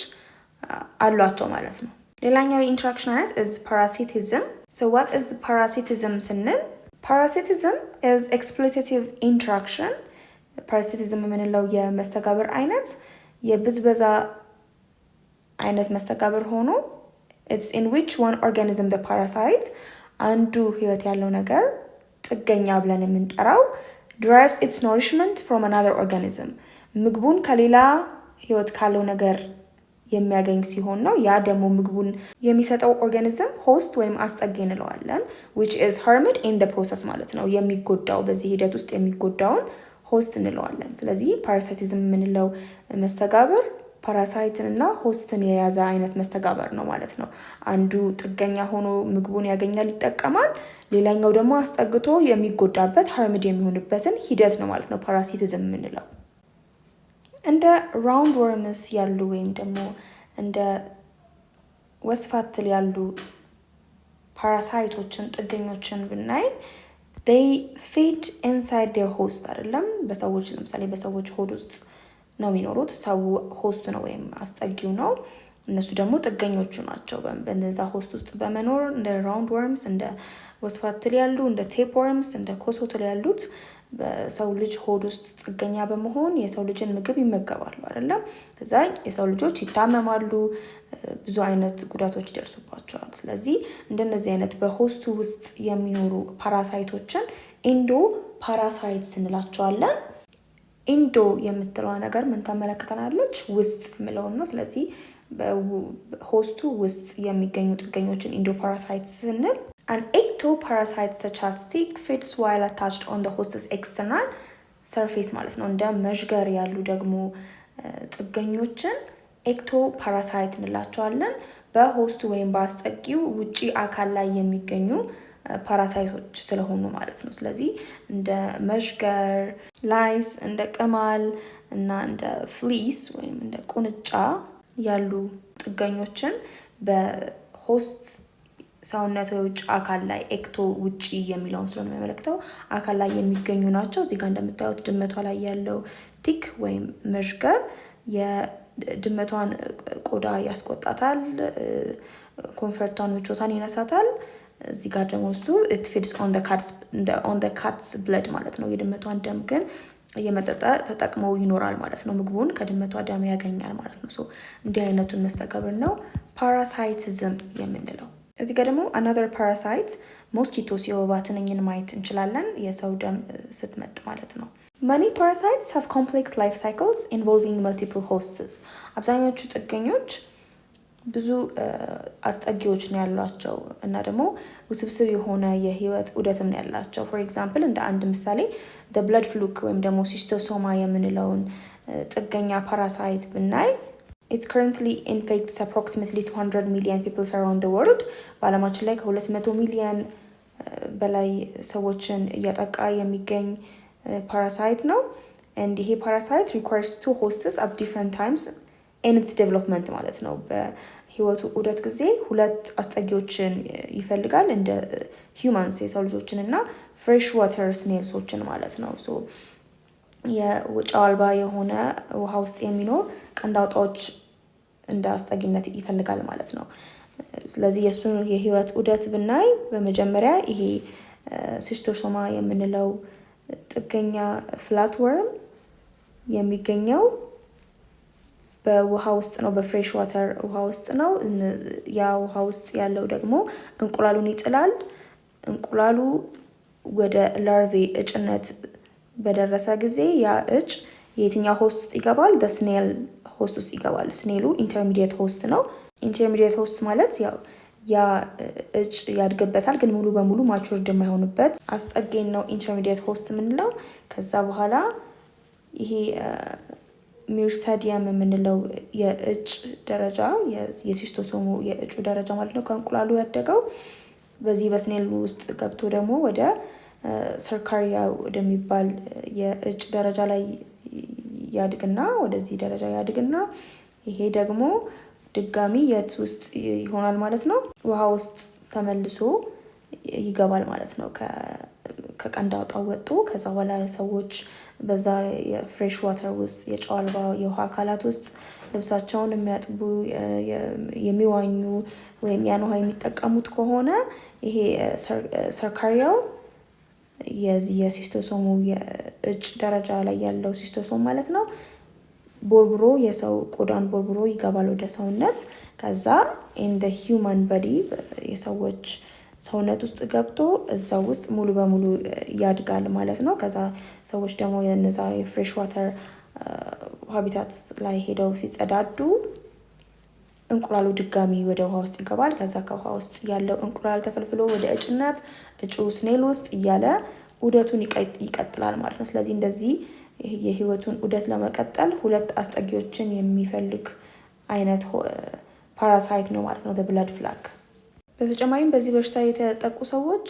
አሏቸው ማለት ነው። ሌላኛው የኢንተራክሽን አይነት is parasitism. so what is parasitism ስንል parasitism is exploitative interaction. parasitism የምንለው የመስተጋብር አይነት የብዝበዛ አይነት መስተጋብር ሆኖ it's in which one organism the parasite አንዱ ህይወት ያለው ነገር ጥገኛ ብለን የምንጠራው derives its nourishment from another organism ምግቡን ከሌላ ህይወት ካለው ነገር የሚያገኝ ሲሆን ነው። ያ ደግሞ ምግቡን የሚሰጠው ኦርጋኒዝም ሆስት ወይም አስጠጊ እንለዋለን which is harmed in the process ማለት ነው። የሚጎዳው በዚህ ሂደት ውስጥ የሚጎዳውን ሆስት እንለዋለን። ስለዚህ ፓራሳይቲዝም የምንለው መስተጋብር ፓራሳይትን እና ሆስትን የያዘ አይነት መስተጋብር ነው ማለት ነው። አንዱ ጥገኛ ሆኖ ምግቡን ያገኛል ይጠቀማል፣ ሌላኛው ደግሞ አስጠግቶ የሚጎዳበት harmed የሚሆንበትን ሂደት ነው ማለት ነው ፓራሲቲዝም የምንለው። እንደ ራውንድ ወርምስ ያሉ ወይም ደግሞ እንደ ወስፋትል ያሉ ፓራሳይቶችን ጥገኞችን ብናይ they feed inside their host አይደለም። በሰዎች ለምሳሌ በሰዎች ሆድ ውስጥ ነው የሚኖሩት። ሰው ሆስት ነው ወይም አስጠጊው ነው። እነሱ ደግሞ ጥገኞቹ ናቸው። በነዛ ሆስት ውስጥ በመኖር እንደ ራውንድ ወርምስ፣ እንደ ወስፋትል ያሉ፣ እንደ ቴፕ ወርምስ፣ እንደ ኮሶትል ያሉት በሰው ልጅ ሆድ ውስጥ ጥገኛ በመሆን የሰው ልጅን ምግብ ይመገባሉ አይደለም። ከዛ የሰው ልጆች ይታመማሉ፣ ብዙ አይነት ጉዳቶች ይደርሱባቸዋል። ስለዚህ እንደነዚህ አይነት በሆስቱ ውስጥ የሚኖሩ ፓራሳይቶችን ኢንዶ ፓራሳይትስ እንላቸዋለን። ኢንዶ የምትለዋ ነገር ምን ታመለክተናለች? ውስጥ የሚለውን ነው። ስለዚህ በሆስቱ ውስጥ የሚገኙ ጥገኞችን ኢንዶ ፓራሳይትስ ስንል an ectoparasite such as tick feeds while attached on the host's external surface ማለት ነው። እንደ መዥገር ያሉ ደግሞ ጥገኞችን ኤክቶፓራሳይት እንላቸዋለን። በሆስቱ ወይም በአስጠጊው ውጪ አካል ላይ የሚገኙ ፓራሳይቶች ስለሆኑ ማለት ነው። ስለዚህ እንደ መዥገር፣ ላይስ፣ እንደ ቅማል እና እንደ ፍሊስ ወይም እንደ ቁንጫ ያሉ ጥገኞችን በሆስት ሰውነት ውጭ አካል ላይ ኤክቶ ውጪ የሚለውን ስለሚያመለክተው አካል ላይ የሚገኙ ናቸው። እዚህ ጋር እንደምታዩት ድመቷ ላይ ያለው ቲክ ወይም መዥገር የድመቷን ቆዳ ያስቆጣታል፣ ኮንፈርቷን ምቾቷን ይነሳታል። እዚህ ጋር ደግሞ እሱ it feeds on the cat's blood ማለት ነው። የድመቷን ደም ግን እየመጠጠ ተጠቅመው ይኖራል ማለት ነው። ምግቡን ከድመቷ ደም ያገኛል ማለት ነው። ሶ እንዲህ አይነቱን መስተጋብር ነው ፓራሳይቲዝም የምንለው። እዚህ ጋር ደግሞ another parasite ሞስኪቶስ የወባ ትንኝን ማየት እንችላለን። የሰው ደም ስትመጥ ማለት ነው። many parasites have complex life cycles involving multiple hosts. አብዛኞቹ ጥገኞች ብዙ አስጠጊዎች ነው ያሏቸው እና ደግሞ ውስብስብ የሆነ የህይወት ዑደትም ነው ያላቸው። for example እንደ አንድ ምሳሌ the blood fluke ወይም ደግሞ ሲስቶሶማ የምንለውን ጥገኛ ፓራሳይት ብናይ it currently infects approximately 200 million people around the world. በዓለማችን ላይ ከ200 ሚሊዮን በላይ ሰዎችን እያጠቃ የሚገኝ ፓራሳይት ነው። and ይሄ ፓራሳይት requires two hosts at different times in its development ማለት ነው። በህይወቱ ዑደት ጊዜ ሁለት አስጠጊዎችን ይፈልጋል እንደ humans የሰው ልጆችን እና fresh water snailsዎችን ማለት ነው። ሶ የጨው አልባ የሆነ ውሃ ውስጥ የሚኖር ቀንድ አውጣዎች እንደ አስጠጊነት ይፈልጋል ማለት ነው። ስለዚህ የሱን የህይወት ዑደት ብናይ በመጀመሪያ ይሄ ሲስቶሶማ የምንለው ጥገኛ ፍላት ወርም የሚገኘው በውሃ ውስጥ ነው፣ በፍሬሽ ዋተር ውሃ ውስጥ ነው። ያ ውሃ ውስጥ ያለው ደግሞ እንቁላሉን ይጥላል። እንቁላሉ ወደ ላርቬ እጭነት በደረሰ ጊዜ ያ እጭ የትኛው ሆስት ውስጥ ይገባል? ስኔል ሆስት ውስጥ ይገባል። ስኔሉ ኢንተርሚዲየት ሆስት ነው። ኢንተርሚዲየት ሆስት ማለት ያ እጭ ያድግበታል፣ ግን ሙሉ በሙሉ ማቹርድ የማይሆንበት አስጠጌን ነው ኢንተርሚዲየት ሆስት የምንለው። ከዛ በኋላ ይሄ ሚርሳዲየም የምንለው የእጭ ደረጃ የሲስቶሶሙ የእጩ ደረጃ ማለት ነው፣ ከእንቁላሉ ያደገው በዚህ በስኔል ውስጥ ገብቶ ደግሞ ወደ ሰርካሪያ ወደሚባል የእጭ ደረጃ ላይ ያድግና ወደዚህ ደረጃ ያድግና ይሄ ደግሞ ድጋሚ የት ውስጥ ይሆናል ማለት ነው? ውሃ ውስጥ ተመልሶ ይገባል ማለት ነው። ከቀንድ አውጣው ወጥቶ ከዛ በኋላ ሰዎች በዛ የፍሬሽ ዋተር ውስጥ የጨው አልባ የውሃ አካላት ውስጥ ልብሳቸውን የሚያጥቡ የሚዋኙ ወይም ያን ውሃ የሚጠቀሙት ከሆነ ይሄ ሰርካሪያው የዚህ የሲስቶሶሙ የእጭ ደረጃ ላይ ያለው ሲስቶሶም ማለት ነው ቦርብሮ የሰው ቆዳን ቦርብሮ ይገባል ወደ ሰውነት። ከዛ ኢን ዘ ሂውማን ቦዲ የሰዎች ሰውነት ውስጥ ገብቶ እዛው ውስጥ ሙሉ በሙሉ ያድጋል ማለት ነው። ከዛ ሰዎች ደግሞ የነዛ የፍሬሽ ዋተር ሃቢታትስ ላይ ሄደው ሲጸዳዱ እንቁላሉ ድጋሚ ወደ ውሃ ውስጥ ይገባል። ከዛ ከውሃ ውስጥ ያለው እንቁላል ተፈልፍሎ ወደ እጭነት፣ እጩ ስኔል ውስጥ እያለ ዑደቱን ይቀጥላል ማለት ነው። ስለዚህ እንደዚህ የህይወቱን ዑደት ለመቀጠል ሁለት አስጠጊዎችን የሚፈልግ አይነት ፓራሳይት ነው ማለት ነው ብላድ ፍላግ። በተጨማሪም በዚህ በሽታ የተጠቁ ሰዎች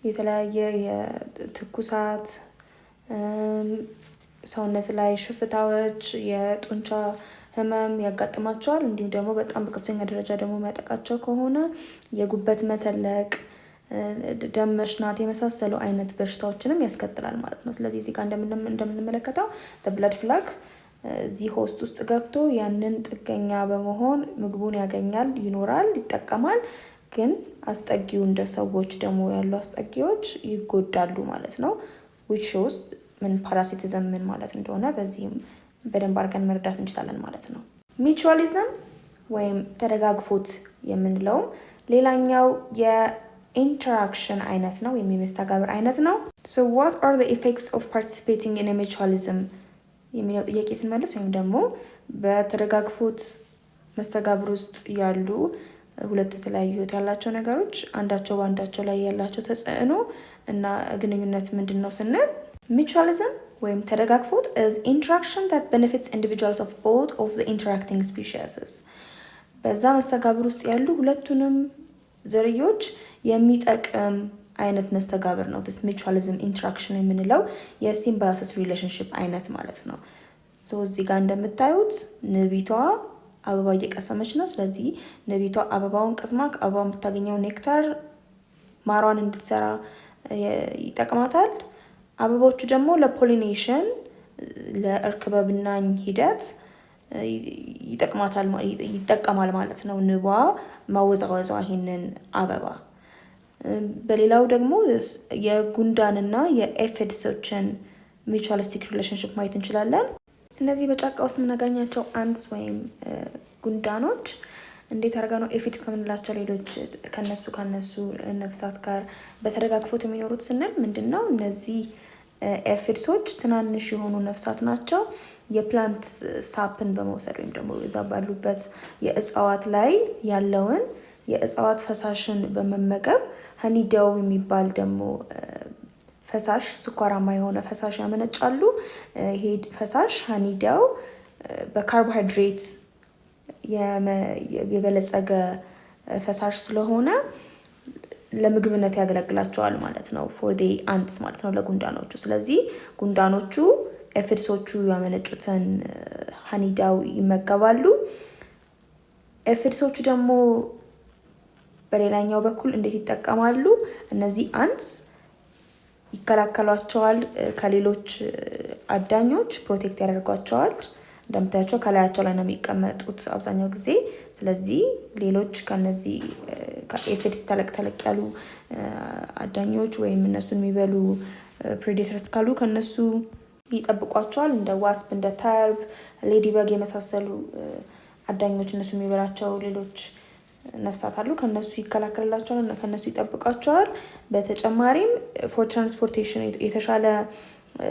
የተለያየ የትኩሳት፣ ሰውነት ላይ ሽፍታዎች፣ የጡንቻ ህመም ያጋጥማቸዋል። እንዲሁም ደግሞ በጣም በከፍተኛ ደረጃ ደግሞ የሚያጠቃቸው ከሆነ የጉበት መተለቅ፣ ደም መሽናት የመሳሰሉ አይነት በሽታዎችንም ያስከትላል ማለት ነው። ስለዚህ እዚህ ጋር እንደምንመለከተው ብላድ ፍላግ እዚህ ሆስት ውስጥ ገብቶ ያንን ጥገኛ በመሆን ምግቡን ያገኛል፣ ይኖራል፣ ይጠቀማል። ግን አስጠጊው እንደ ሰዎች ደግሞ ያሉ አስጠጊዎች ይጎዳሉ ማለት ነው። which shows ምን ፓራሲቲዝም ምን ማለት እንደሆነ በዚህም በደንብ አድርገን መረዳት እንችላለን ማለት ነው። ሚቹዋሊዝም ወይም ተደጋግፎት የምንለው ሌላኛው የኢንተራክሽን አይነት ነው፣ የመስተጋብር አይነት ነው። so what are the effects of participating in a mutualism የሚለው ጥያቄ ስንመልስ ወይም ደግሞ በተደጋግፎት መስተጋብር ውስጥ ያሉ ሁለት የተለያዩ ህይወት ያላቸው ነገሮች አንዳቸው በአንዳቸው ላይ ያላቸው ተጽዕኖ እና ግንኙነት ምንድን ነው ስንል mutualism ወይም ተደጋግፎት is interaction that benefits individuals of both of the interacting species። በዛ መስተጋብር ውስጥ ያሉ ሁለቱንም ዝርዮች የሚጠቅም አይነት መስተጋብር ነው this mutualism interaction የምንለው የሲምባዮሲስ ሪሌሽንሽፕ አይነት ማለት ነው። እዚህ ጋር እንደምታዩት ንቢቷ አበባ እየቀሰመች ነው። ስለዚህ ንቢቷ አበባውን ቀስማ አበባውን የምታገኘው ኔክታር ማሯን እንድትሰራ ይጠቅማታል። አበቦቹ ደግሞ ለፖሊኔሽን ለእርክበብናኝ ሂደት ይጠቀማል ማለት ነው። ንቧ ማወዛወዟ ይሄንን አበባ። በሌላው ደግሞ የጉንዳንና የኤፊድሶችን ሚቹዋሊስቲክ ሪሌሽንሽፕ ማየት እንችላለን። እነዚህ በጫካ ውስጥ የምናገኛቸው አንትስ ወይም ጉንዳኖች እንዴት አድርጋ ነው ኤፊድስ ከምንላቸው ሌሎች ከነሱ ነፍሳት ጋር በተደጋግፎት የሚኖሩት ስንል ምንድነው? እነዚህ ኤፊድሶች ትናንሽ የሆኑ ነፍሳት ናቸው። የፕላንት ሳፕን በመውሰድ ወይም ደግሞ እዛ ባሉበት የእጽዋት ላይ ያለውን የእጽዋት ፈሳሽን በመመገብ ሀኒዳው የሚባል ደግሞ ፈሳሽ ስኳራማ የሆነ ፈሳሽ ያመነጫሉ። ይሄ ፈሳሽ ሀኒዳው በካርቦሃይድሬት የበለጸገ ፈሳሽ ስለሆነ ለምግብነት ያገለግላቸዋል ማለት ነው ፎር ዲ አንትስ ማለት ነው ለጉንዳኖቹ። ስለዚህ ጉንዳኖቹ ኤፊድሶቹ ያመነጩትን ሃኒዳው ይመገባሉ። ኤፊድሶቹ ደግሞ በሌላኛው በኩል እንዴት ይጠቀማሉ? እነዚህ አንትስ ይከላከሏቸዋል ከሌሎች አዳኞች ፕሮቴክት ያደርጓቸዋል። እንደምታያቸው ከላያቸው ላይ ነው የሚቀመጡት አብዛኛው ጊዜ። ስለዚህ ሌሎች ከነዚህ ከኤፊድስ ተለቅ ያሉ አዳኞች ወይም እነሱን የሚበሉ ፕሬዴተርስ ካሉ ከነሱ ይጠብቋቸዋል። እንደ ዋስፕ፣ እንደ ተርብ፣ ሌዲበግ የመሳሰሉ አዳኞች እነሱ የሚበላቸው ሌሎች ነፍሳት አሉ። ከነሱ ይከላከልላቸዋል እና ከነሱ ይጠብቃቸዋል። በተጨማሪም ፎር ትራንስፖርቴሽን የተሻለ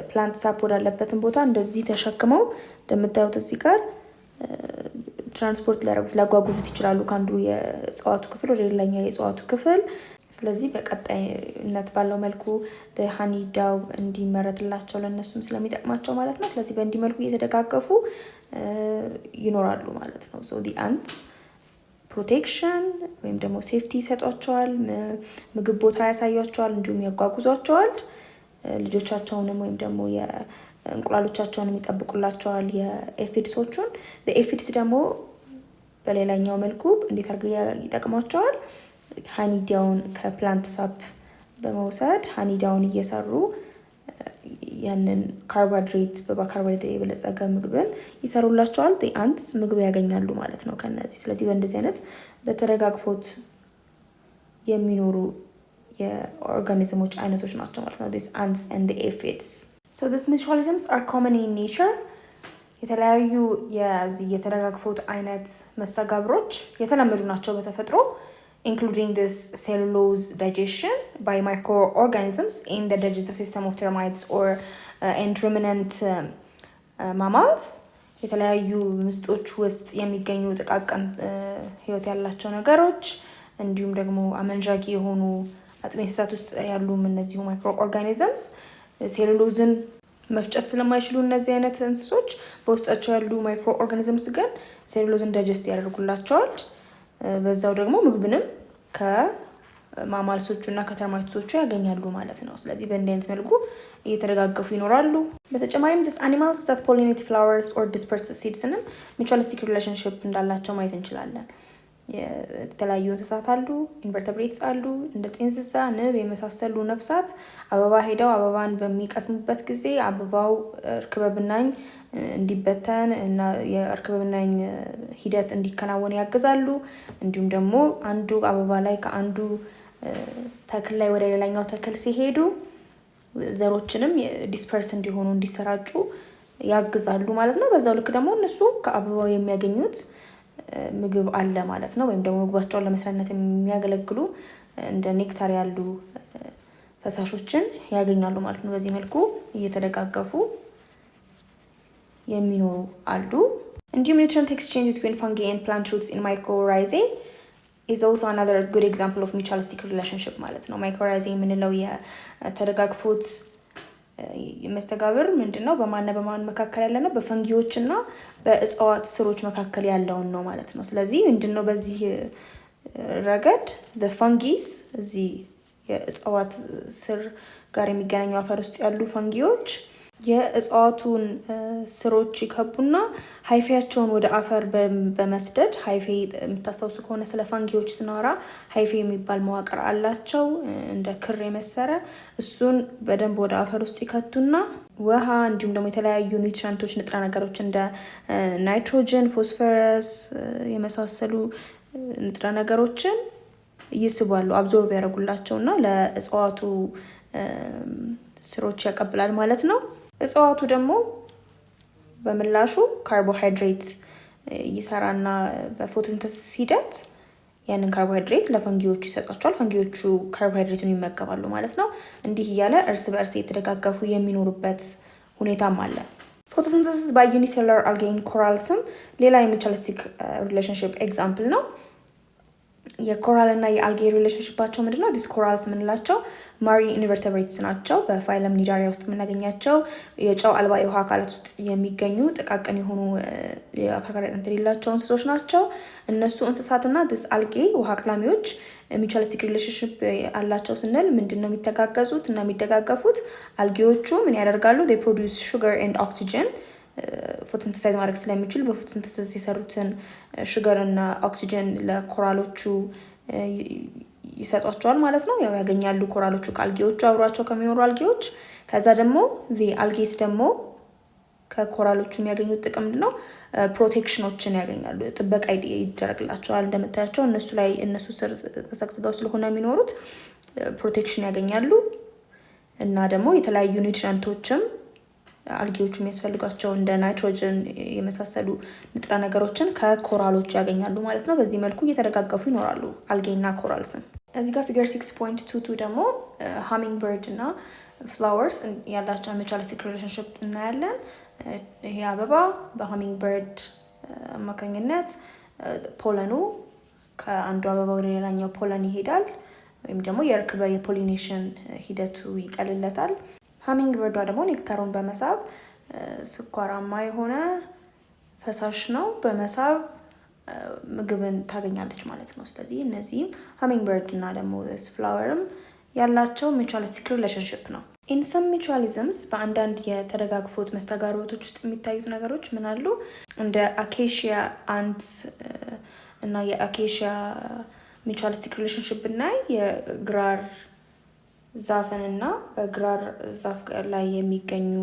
ፕላንት ሳፕ ወዳለበትን ቦታ እንደዚህ ተሸክመው እንደምታዩት እዚህ ጋር ትራንስፖርት ሊያጓጉዙት ይችላሉ ከአንዱ የእጽዋቱ ክፍል ወደ ሌላኛው የእጽዋቱ ክፍል። ስለዚህ በቀጣይነት ባለው መልኩ ሃኒዳው እንዲመረትላቸው ለእነሱም ስለሚጠቅማቸው ማለት ነው። ስለዚህ በእንዲህ መልኩ እየተደጋገፉ ይኖራሉ ማለት ነው። ሶ ዲ አንትስ ፕሮቴክሽን ወይም ደግሞ ሴፍቲ ይሰጧቸዋል፣ ምግብ ቦታ ያሳያቸዋል፣ እንዲሁም ያጓጉዟቸዋል። ልጆቻቸውንም ወይም ደግሞ የእንቁላሎቻቸውንም ይጠብቁላቸዋል የኤፊድሶቹን። ኤፊድስ ደግሞ በሌላኛው መልኩ እንዴት አድርገው ይጠቅሟቸዋል? ሃኒዳውን ከፕላንት ሳፕ በመውሰድ ሃኒዳውን እየሰሩ ያንን ካርቦሃይድሬት በካርቦሃይድሬት የበለጸገ ምግብን ይሰሩላቸዋል። አንትስ ምግብ ያገኛሉ ማለት ነው ከነዚህ። ስለዚህ በእንደዚህ አይነት በተረጋግፎት የሚኖሩ የኦርጋኒዝሞች አይነቶች ናቸው ማለት ነው these ants and the aphids. So these mutualisms are common in nature. የተለያዩ የዚህ የተረጋግፎት አይነት መስተጋብሮች የተለመዱ ናቸው በተፈጥሮ including this cellulose digestion by microorganisms in the digestive system of termites or and ruminant mammals. የተለያዩ ምስጦች ውስጥ የሚገኙ ጥቃቅን ህይወት ያላቸው ነገሮች እንዲሁም ደግሞ አመንዣጊ የሆኑ አጥቢ እንስሳት ውስጥ ያሉ እነዚሁ ማይክሮ ኦርጋኒዝምስ ሴሉሎዝን መፍጨት ስለማይችሉ እነዚህ አይነት እንስሶች በውስጣቸው ያሉ ማይክሮ ኦርጋኒዝምስ ግን ሴሉሎዝን ዳይጀስት ያደርጉላቸዋል። በዛው ደግሞ ምግብንም ከማማልሶቹ እና ከተርማይቶቹ ያገኛሉ ማለት ነው። ስለዚህ በእንዲህ አይነት መልኩ እየተደጋገፉ ይኖራሉ። በተጨማሪም this animals that pollinate flowers or disperse seeds እና mutualistic relationship እንዳላቸው ማየት እንችላለን። የተለያዩ እንስሳት አሉ፣ ኢንቨርተብሬትስ አሉ፣ እንደ ጤንስሳ፣ ንብ የመሳሰሉ ነፍሳት አበባ ሄደው አበባን በሚቀስሙበት ጊዜ አበባው እርክበ ብናኝ እንዲበተን እና የእርክበ ብናኝ ሂደት እንዲከናወን ያግዛሉ። እንዲሁም ደግሞ አንዱ አበባ ላይ ከአንዱ ተክል ላይ ወደ ሌላኛው ተክል ሲሄዱ ዘሮችንም ዲስፐርስ እንዲሆኑ እንዲሰራጩ ያግዛሉ ማለት ነው። በዛው ልክ ደግሞ እነሱ ከአበባው የሚያገኙት ምግብ አለ ማለት ነው። ወይም ደግሞ ምግባቸውን ለመስራትነት የሚያገለግሉ እንደ ኔክታር ያሉ ፈሳሾችን ያገኛሉ ማለት ነው። በዚህ መልኩ እየተደጋገፉ የሚኖሩ አሉ። እንዲሁም nutrient exchange between fungi and plant roots in mycorrhizae is also another good example of mutualistic relationship ማለት ነው። mycorrhizae የምንለው የተደጋግፎት መስተጋብር ምንድነው? በማን መካከል ያለ ነው? በፈንጊዎች እና በእጽዋት ስሮች መካከል ያለውን ነው ማለት ነው። ስለዚህ ምንድነው በዚህ ረገድ the fungus እዚህ የእጽዋት ስር ጋር የሚገናኙ አፈር ውስጥ ያሉ ፈንጊዎች የእጽዋቱን ስሮች ይከቡና ሃይፌያቸውን ወደ አፈር በመስደድ ሃይፌ የምታስታውሱ ከሆነ ስለ ፈንጊዎች ስናወራ ሃይፌ የሚባል መዋቅር አላቸው እንደ ክር የመሰረ እሱን በደንብ ወደ አፈር ውስጥ ይከቱና ውሃ እንዲሁም ደግሞ የተለያዩ ኒውትሪየንቶች ንጥረ ነገሮች እንደ ናይትሮጅን፣ ፎስፈረስ የመሳሰሉ ንጥረ ነገሮችን ይስባሉ፣ አብዞርብ ያደርጉላቸውና ለእጽዋቱ ስሮች ያቀብላል ማለት ነው። እጽዋቱ ደግሞ በምላሹ ካርቦሃይድሬት ይሰራና በፎቶሲንተሲስ ሂደት ያንን ካርቦሃይድሬት ለፈንጊዎቹ ይሰጣቸዋል። ፈንጊዎቹ ካርቦሃይድሬቱን ይመገባሉ ማለት ነው። እንዲህ እያለ እርስ በእርስ የተደጋገፉ የሚኖሩበት ሁኔታም አለ። ፎቶሲንተሲስ ባይ ዩኒሴሉላር አልጌ ኢን ኮራልስም ሌላ የሙቹalistic ሪሌሽንሺፕ ኤግዛምፕል ነው። የኮራል እና የአልጌ ሪሌሽንሺፓቸው ምንድነው? ዲስ ኮራልስ የምንላቸው ማሪን ኢንቨርተብሬትስ ናቸው። በፋይለም ኒዳሪያ ውስጥ የምናገኛቸው የጨው አልባ የውሃ አካላት ውስጥ የሚገኙ ጥቃቅን የሆኑ የአካል አጥንት የሌላቸው እንስሶች ናቸው። እነሱ እንስሳትና ዲስ አልጌ ውሃ አቅላሚዎች ሚቹዋሊስቲክ ሪሌሽንሽፕ አላቸው ስንል ምንድነው የሚተጋገዙት እና የሚደጋገፉት? አልጌዎቹ ምን ያደርጋሉ? they produce sugar and oxygen ፎቶሲንተሳይዝ ማድረግ ስለሚችል በፎቶሲንተሲስ የሰሩትን ሹገር እና ኦክሲጅን ለኮራሎቹ ይሰጧቸዋል ማለት ነው። ያው ያገኛሉ ኮራሎቹ ከአልጌዎቹ አብሯቸው ከሚኖሩ አልጌዎች። ከዛ ደግሞ አልጌስ ደግሞ ከኮራሎቹ የሚያገኙት ጥቅም ምንድነው? ፕሮቴክሽኖችን ያገኛሉ፣ ጥበቃ ይደረግላቸዋል። እንደምታያቸው እነሱ ስር ተሰግስገው ስለሆነ የሚኖሩት ፕሮቴክሽን ያገኛሉ እና ደግሞ የተለያዩ ኒውትሪየንቶችም አልጌዎቹ የሚያስፈልጓቸው እንደ ናይትሮጅን የመሳሰሉ ንጥረ ነገሮችን ከኮራሎች ያገኛሉ ማለት ነው። በዚህ መልኩ እየተደጋገፉ ይኖራሉ አልጌና ኮራልስን። እዚህ ጋር ፊገር 6.22 ደግሞ ሃሚንግ በርድ እና ፍላወርስ ያላቸው ሚቹዋሊስቲክ ሪሌሽንሽፕ እናያለን። ይሄ አበባ በሃሚንግ በርድ አማካኝነት ፖለኑ ከአንዱ አበባ ወደ ሌላኛው ፖለን ይሄዳል፣ ወይም ደግሞ የእርክበ የፖሊኔሽን ሂደቱ ይቀልለታል። ሃሚንግ በርዷ ደግሞ ኔክታሩን በመሳብ ስኳራማ የሆነ ፈሳሽ ነው በመሳብ ምግብን ታገኛለች ማለት ነው። ስለዚህ እነዚህም ሃሚንግ በርድ እና ደግሞ ፍላወርም ያላቸው ሚቹዋሊስቲክ ሪሌሽንሽፕ ነው። ኢን ሰም ሚቹዋሊዝምስ በአንዳንድ የተደጋግፎት መስተጋብሮቶች ውስጥ የሚታዩት ነገሮች ምን አሉ? እንደ አኬሺያ አንትስ እና የአኬሺያ ሚቹዋሊስቲክ ሪሌሽንሽፕ ብናይ የግራር ዛፍን እና በግራር ዛፍ ላይ የሚገኙ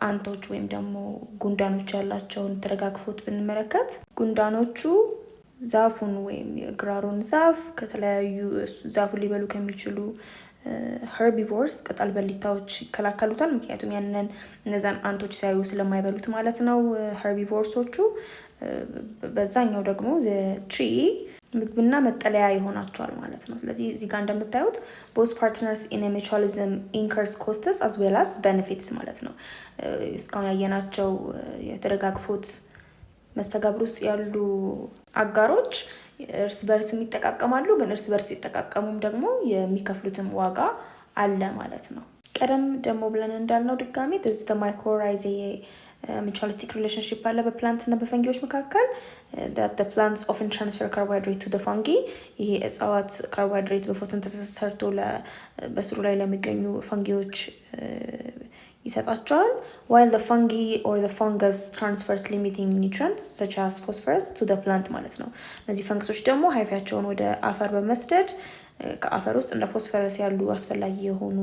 አንቶች ወይም ደግሞ ጉንዳኖች ያላቸውን ተደጋግፎት ብንመለከት ጉንዳኖቹ ዛፉን ወይም የግራሩን ዛፍ ከተለያዩ ዛፉን ሊበሉ ከሚችሉ ሄርቢቮርስ ቅጠል በሊታዎች ይከላከሉታል። ምክንያቱም እነዛን አንቶች ሲያዩ ስለማይበሉት ማለት ነው ሄርቢቮርሶቹ። በዛኛው ደግሞ ትሪ ምግብና መጠለያ ይሆናቸዋል ማለት ነው። ስለዚህ እዚህ ጋር እንደምታዩት ቦዝ ፓርትነርስ ኢን ሚቹዋሊዝም ኢንከርስ ኮስትስ አዝ ዌል አዝ ቤኔፊትስ ማለት ነው። እስካሁን ያየናቸው የተደጋግፎት መስተጋብር ውስጥ ያሉ አጋሮች እርስ በርስ የሚጠቃቀማሉ፣ ግን እርስ በርስ ሲጠቃቀሙም ደግሞ የሚከፍሉትም ዋጋ አለ ማለት ነው። ቀደም ደግሞ ብለን እንዳልነው ድጋሚ the mycorrhizae mutualistic relationship አለ በፕላንት እና በፈንጊዎች መካከል that the plants often transfer carbohydrate to the fungi። ይሄ እጽዋት ካርቦሃይድሬት በፎቶሲንተሲስ ሰርቶ በስሩ ላይ ለሚገኙ ፈንጊዎች ይሰጣቸዋል። while the fungi or the fungus transfers limiting nutrients such as phosphorus to the plant ማለት ነው። እነዚህ ፈንገሶች ደግሞ ሃይፋቸውን ወደ አፈር በመስደድ ከአፈር ውስጥ እንደ ፎስፈረስ ያሉ አስፈላጊ የሆኑ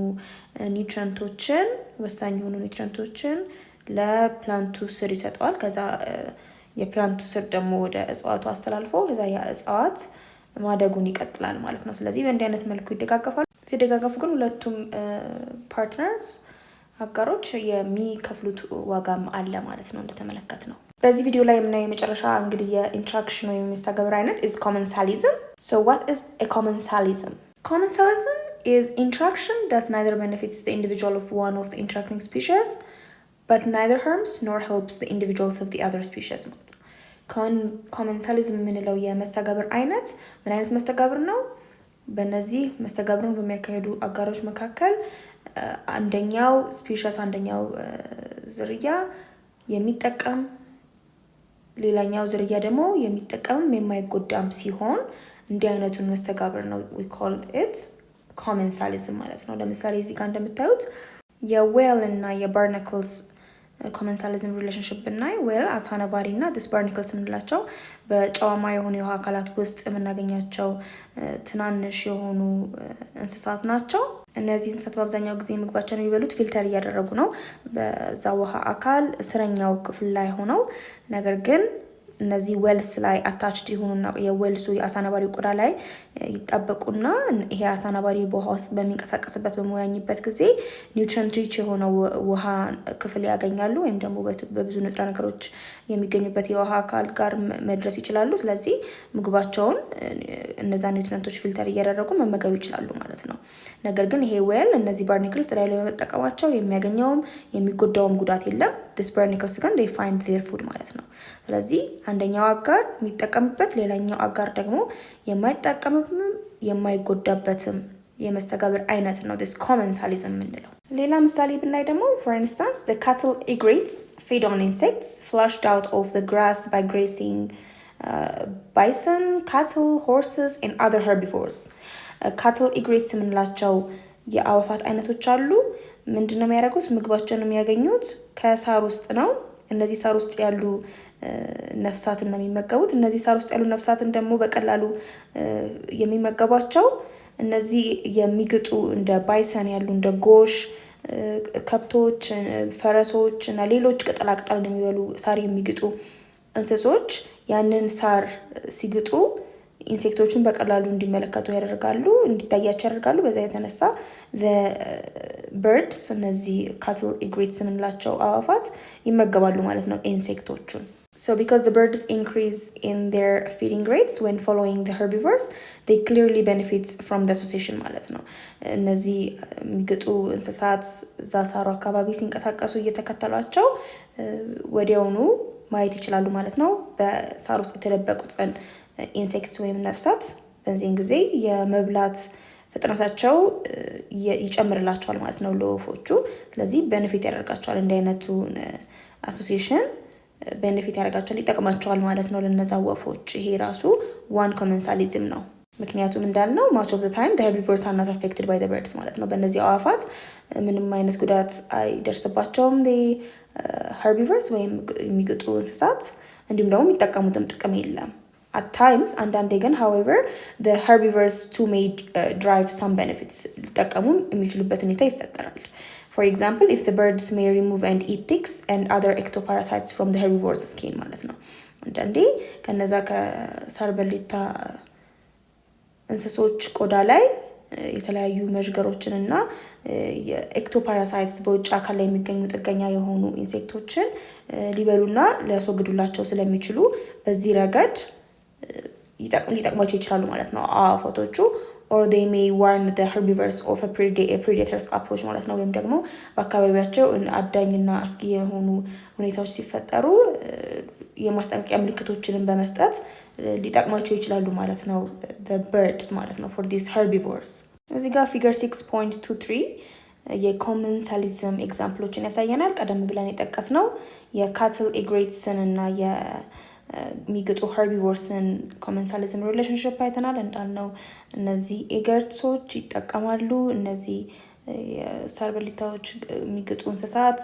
ኒውትሪየንቶችን ወሳኝ የሆኑ ኒውትሪየንቶችን ለፕላንቱ ስር ይሰጠዋል። ከዛ የፕላንቱ ስር ደግሞ ወደ እጽዋቱ አስተላልፎ ከዛ ያ እጽዋት ማደጉን ይቀጥላል ማለት ነው። ስለዚህ በእንዲህ አይነት መልኩ ይደጋገፋሉ። ሲደጋገፉ ግን ሁለቱም ፓርትነርስ አጋሮች የሚከፍሉት ዋጋም አለ ማለት ነው እንደተመለከት ነው። በዚህ ቪዲዮ ላይ የምናየው የመጨረሻ እንግዲህ የኢንትራክሽን ወይም የመስተጋብር አይነት is commensalism. So what is a commensalism? Commensalism is interaction that neither benefits the individual of one of the interacting species but neither harms nor helps the individuals of the other species. ኮመንሳሊዝም የምንለው የመስተጋብር አይነት ምን አይነት መስተጋብር ነው? በእነዚህ መስተጋብርን በሚያካሄዱ አጋሮች መካከል አንደኛው ስፒሺስ አንደኛው ዝርያ የሚጠቀም ሌላኛው ዝርያ ደግሞ የሚጠቀምም የማይጎዳም ሲሆን እንዲህ አይነቱን መስተጋብር ነው we call it commensalism ማለት ነው። ለምሳሌ እዚህ ጋር እንደምታዩት የዌል እና የባርናክልስ ኮመንሳሊዝም ሪሌሽንሽፕ ብናይ ዌል አሳ ነባሪ እና ዲስ ባርናክልስ የምንላቸው በጨዋማ የሆኑ የውሃ አካላት ውስጥ የምናገኛቸው ትናንሽ የሆኑ እንስሳት ናቸው። እነዚህ እንስሳት በአብዛኛው ጊዜ ምግባቸውን የሚበሉት ፊልተር እያደረጉ ነው በዛ ውሃ አካል ስረኛው ክፍል ላይ ሆነው። ነገር ግን እነዚህ ዌልስ ላይ አታችድ የሆኑና የዌልሱ የአሳናባሪ ቆዳ ላይ ይጣበቁና ይሄ አሳናባሪ በውሃ ውስጥ በሚንቀሳቀስበት በመዋኝበት ጊዜ ኒውትሪየንት ሪች የሆነ ውሃ ክፍል ያገኛሉ ወይም ደግሞ በብዙ ንጥረ ነገሮች የሚገኙበት የውሃ አካል ጋር መድረስ ይችላሉ። ስለዚህ ምግባቸውን እነዛ ኒውትሪየንቶች ፊልተር እያደረጉ መመገብ ይችላሉ ማለት ነው። ነገር ግን ይሄ ዌል እነዚህ ባርናክልስ ላይ በመጠቀማቸው የሚያገኘውም የሚጎዳውም ጉዳት የለም። this barnacles ግን they find their food ማለት ነው። ስለዚህ አንደኛው አጋር የሚጠቀምበት ሌላኛው አጋር ደግሞ የማይጠቀምም የማይጎዳበትም የመስተጋብር አይነት ነው this commensalism የምንለው። ሌላ ምሳሌ ብናይ ደግሞ for instance the cattle egrets feed on insects flushed out of the grass by grazing bison, cattle, horses and other herbivores. cattle egrets የምንላቸው የአዋፋት አይነቶች አሉ። ምንድነው የሚያደርጉት? ምግባቸውን የሚያገኙት ከሳር ውስጥ ነው። እነዚህ ሳር ውስጥ ያሉ ነፍሳትን ነው የሚመገቡት። እነዚህ ሳር ውስጥ ያሉ ነፍሳትን ደግሞ በቀላሉ የሚመገቧቸው እነዚህ የሚግጡ እንደ ባይሰን ያሉ እንደ ጎሽ ከብቶች፣ ፈረሶች እና ሌሎች ቅጠላቅጠል የሚበሉ ሳር የሚግጡ እንስሶች ያንን ሳር ሲግጡ ኢንሴክቶቹን በቀላሉ እንዲመለከቱ ያደርጋሉ፣ እንዲታያቸው ያደርጋሉ። በዛ የተነሳ birds እነዚህ cattle egrets የምንላቸው አዋፋት ይመገባሉ ማለት ነው ኢንሴክቶቹን። So because the birds increase in their feeding rates when following the herbivores, they clearly benefit from the association ማለት ነው። እነዚህ የሚግጡ እንስሳት እዛ ሳሩ አካባቢ ሲንቀሳቀሱ እየተከተሏቸው ወዲያውኑ ማየት ይችላሉ ማለት ነው በሳር ውስጥ የተደበቁትን ኢንሴክትስ ወይም ነፍሳት። በዚህን ጊዜ የመብላት ፍጥነታቸው ይጨምርላቸዋል ማለት ነው ለወፎቹ። ስለዚህ ቤኔፊት ያደርጋቸዋል። እንዲህ አይነቱ አሶሲዬሽን ቤኔፊት ያደርጋቸዋል፣ ይጠቅማቸዋል ማለት ነው ለነዛ ወፎች። ይሄ ራሱ ዋን ኮመንሳሊዝም ነው። ምክንያቱም እንዳልነው much of the time the herbivores are not affected by the birds ማለት ነው። በእነዚህ አዋፋት ምንም አይነት ጉዳት አይደርስባቸውም herbivores ወይም የሚግጡ እንስሳት። እንዲሁም ደግሞ የሚጠቀሙትም ጥቅም የለም። At times አንዳንዴ ግን however the herbivores too may drive some benefits ሊጠቀሙ የሚችሉበት ሁኔታ ይፈጠራል። For example, if the birds may remove and eat ticks and other ectoparasites from the herbivores skin ማለት ነው። አንዳንዴ ከነዛ ከሳር በሊታ እንስሶች ቆዳ ላይ የተለያዩ መዥገሮችን እና የኤክቶፓራሳይትስ በውጭ አካል ላይ የሚገኙ ጥገኛ የሆኑ ኢንሴክቶችን ሊበሉና ሊያስወግዱላቸው ስለሚችሉ በዚህ ረገድ ሊጠቅሟቸው ይችላሉ ማለት ነው አዋፋቶቹ። or they may warn the herbivores of a predator's approach ማለት ነው። ወይም ደግሞ በአካባቢያቸው አዳኝና አስጊ የሆኑ ሁኔታዎች ሲፈጠሩ የማስጠንቀቂያ ምልክቶችንን በመስጠት ሊጠቅሟቸው ይችላሉ ማለት ነው the birds ማለት ነው for these herbivores። እዚህ ጋር figure 6.23 የኮመንሳሊዝም ኤግዛምፕሎችን ያሳየናል። ቀደም ብለን የጠቀስነው የካትል ኤግሬትስን እና የሚግጡ herbivores ኮመንሳሊዝም ሪሌሽንሽፕ አይተናል። እንዳልነው እነዚህ ኤገርትሶች ይጠቀማሉ። እነዚህ የሳር በሊታዎች የሚግጡ እንስሳት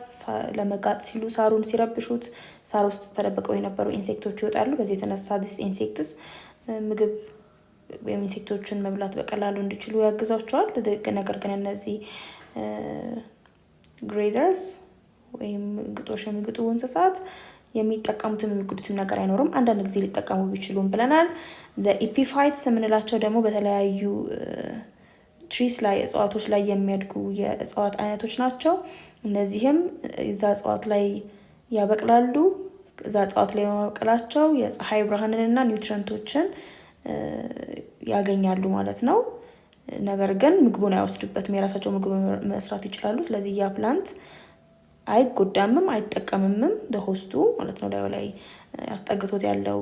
ለመጋጥ ሲሉ ሳሩን ሲረብሹት ሳር ውስጥ ተደብቀው የነበሩ ኢንሴክቶች ይወጣሉ። በዚህ የተነሳ ዲስ ኢንሴክትስ ምግብ ወይም ኢንሴክቶችን መብላት በቀላሉ እንዲችሉ ያግዛቸዋል። ነገር ግን እነዚህ ግሬዘርስ ወይም ግጦሽ የሚግጡ እንስሳት የሚጠቀሙትም የሚጉዱትም ነገር አይኖርም። አንዳንድ ጊዜ ሊጠቀሙ ቢችሉም ብለናል። ኢፒፋይትስ የምንላቸው ደግሞ በተለያዩ ትሪስ ላይ እጽዋቶች ላይ የሚያድጉ የእጽዋት አይነቶች ናቸው። እነዚህም እዛ እጽዋት ላይ ያበቅላሉ። እዛ እጽዋት ላይ በማብቀላቸው የፀሐይ ብርሃንንና ኒውትረንቶችን ያገኛሉ ማለት ነው። ነገር ግን ምግቡን አይወስዱበትም። የራሳቸው ምግብ መስራት ይችላሉ። ስለዚህ ያ ፕላንት አይጎዳምም አይጠቀምምም ለሆስቱ ማለት ነው። ላይ ያስጠግቶት ያለው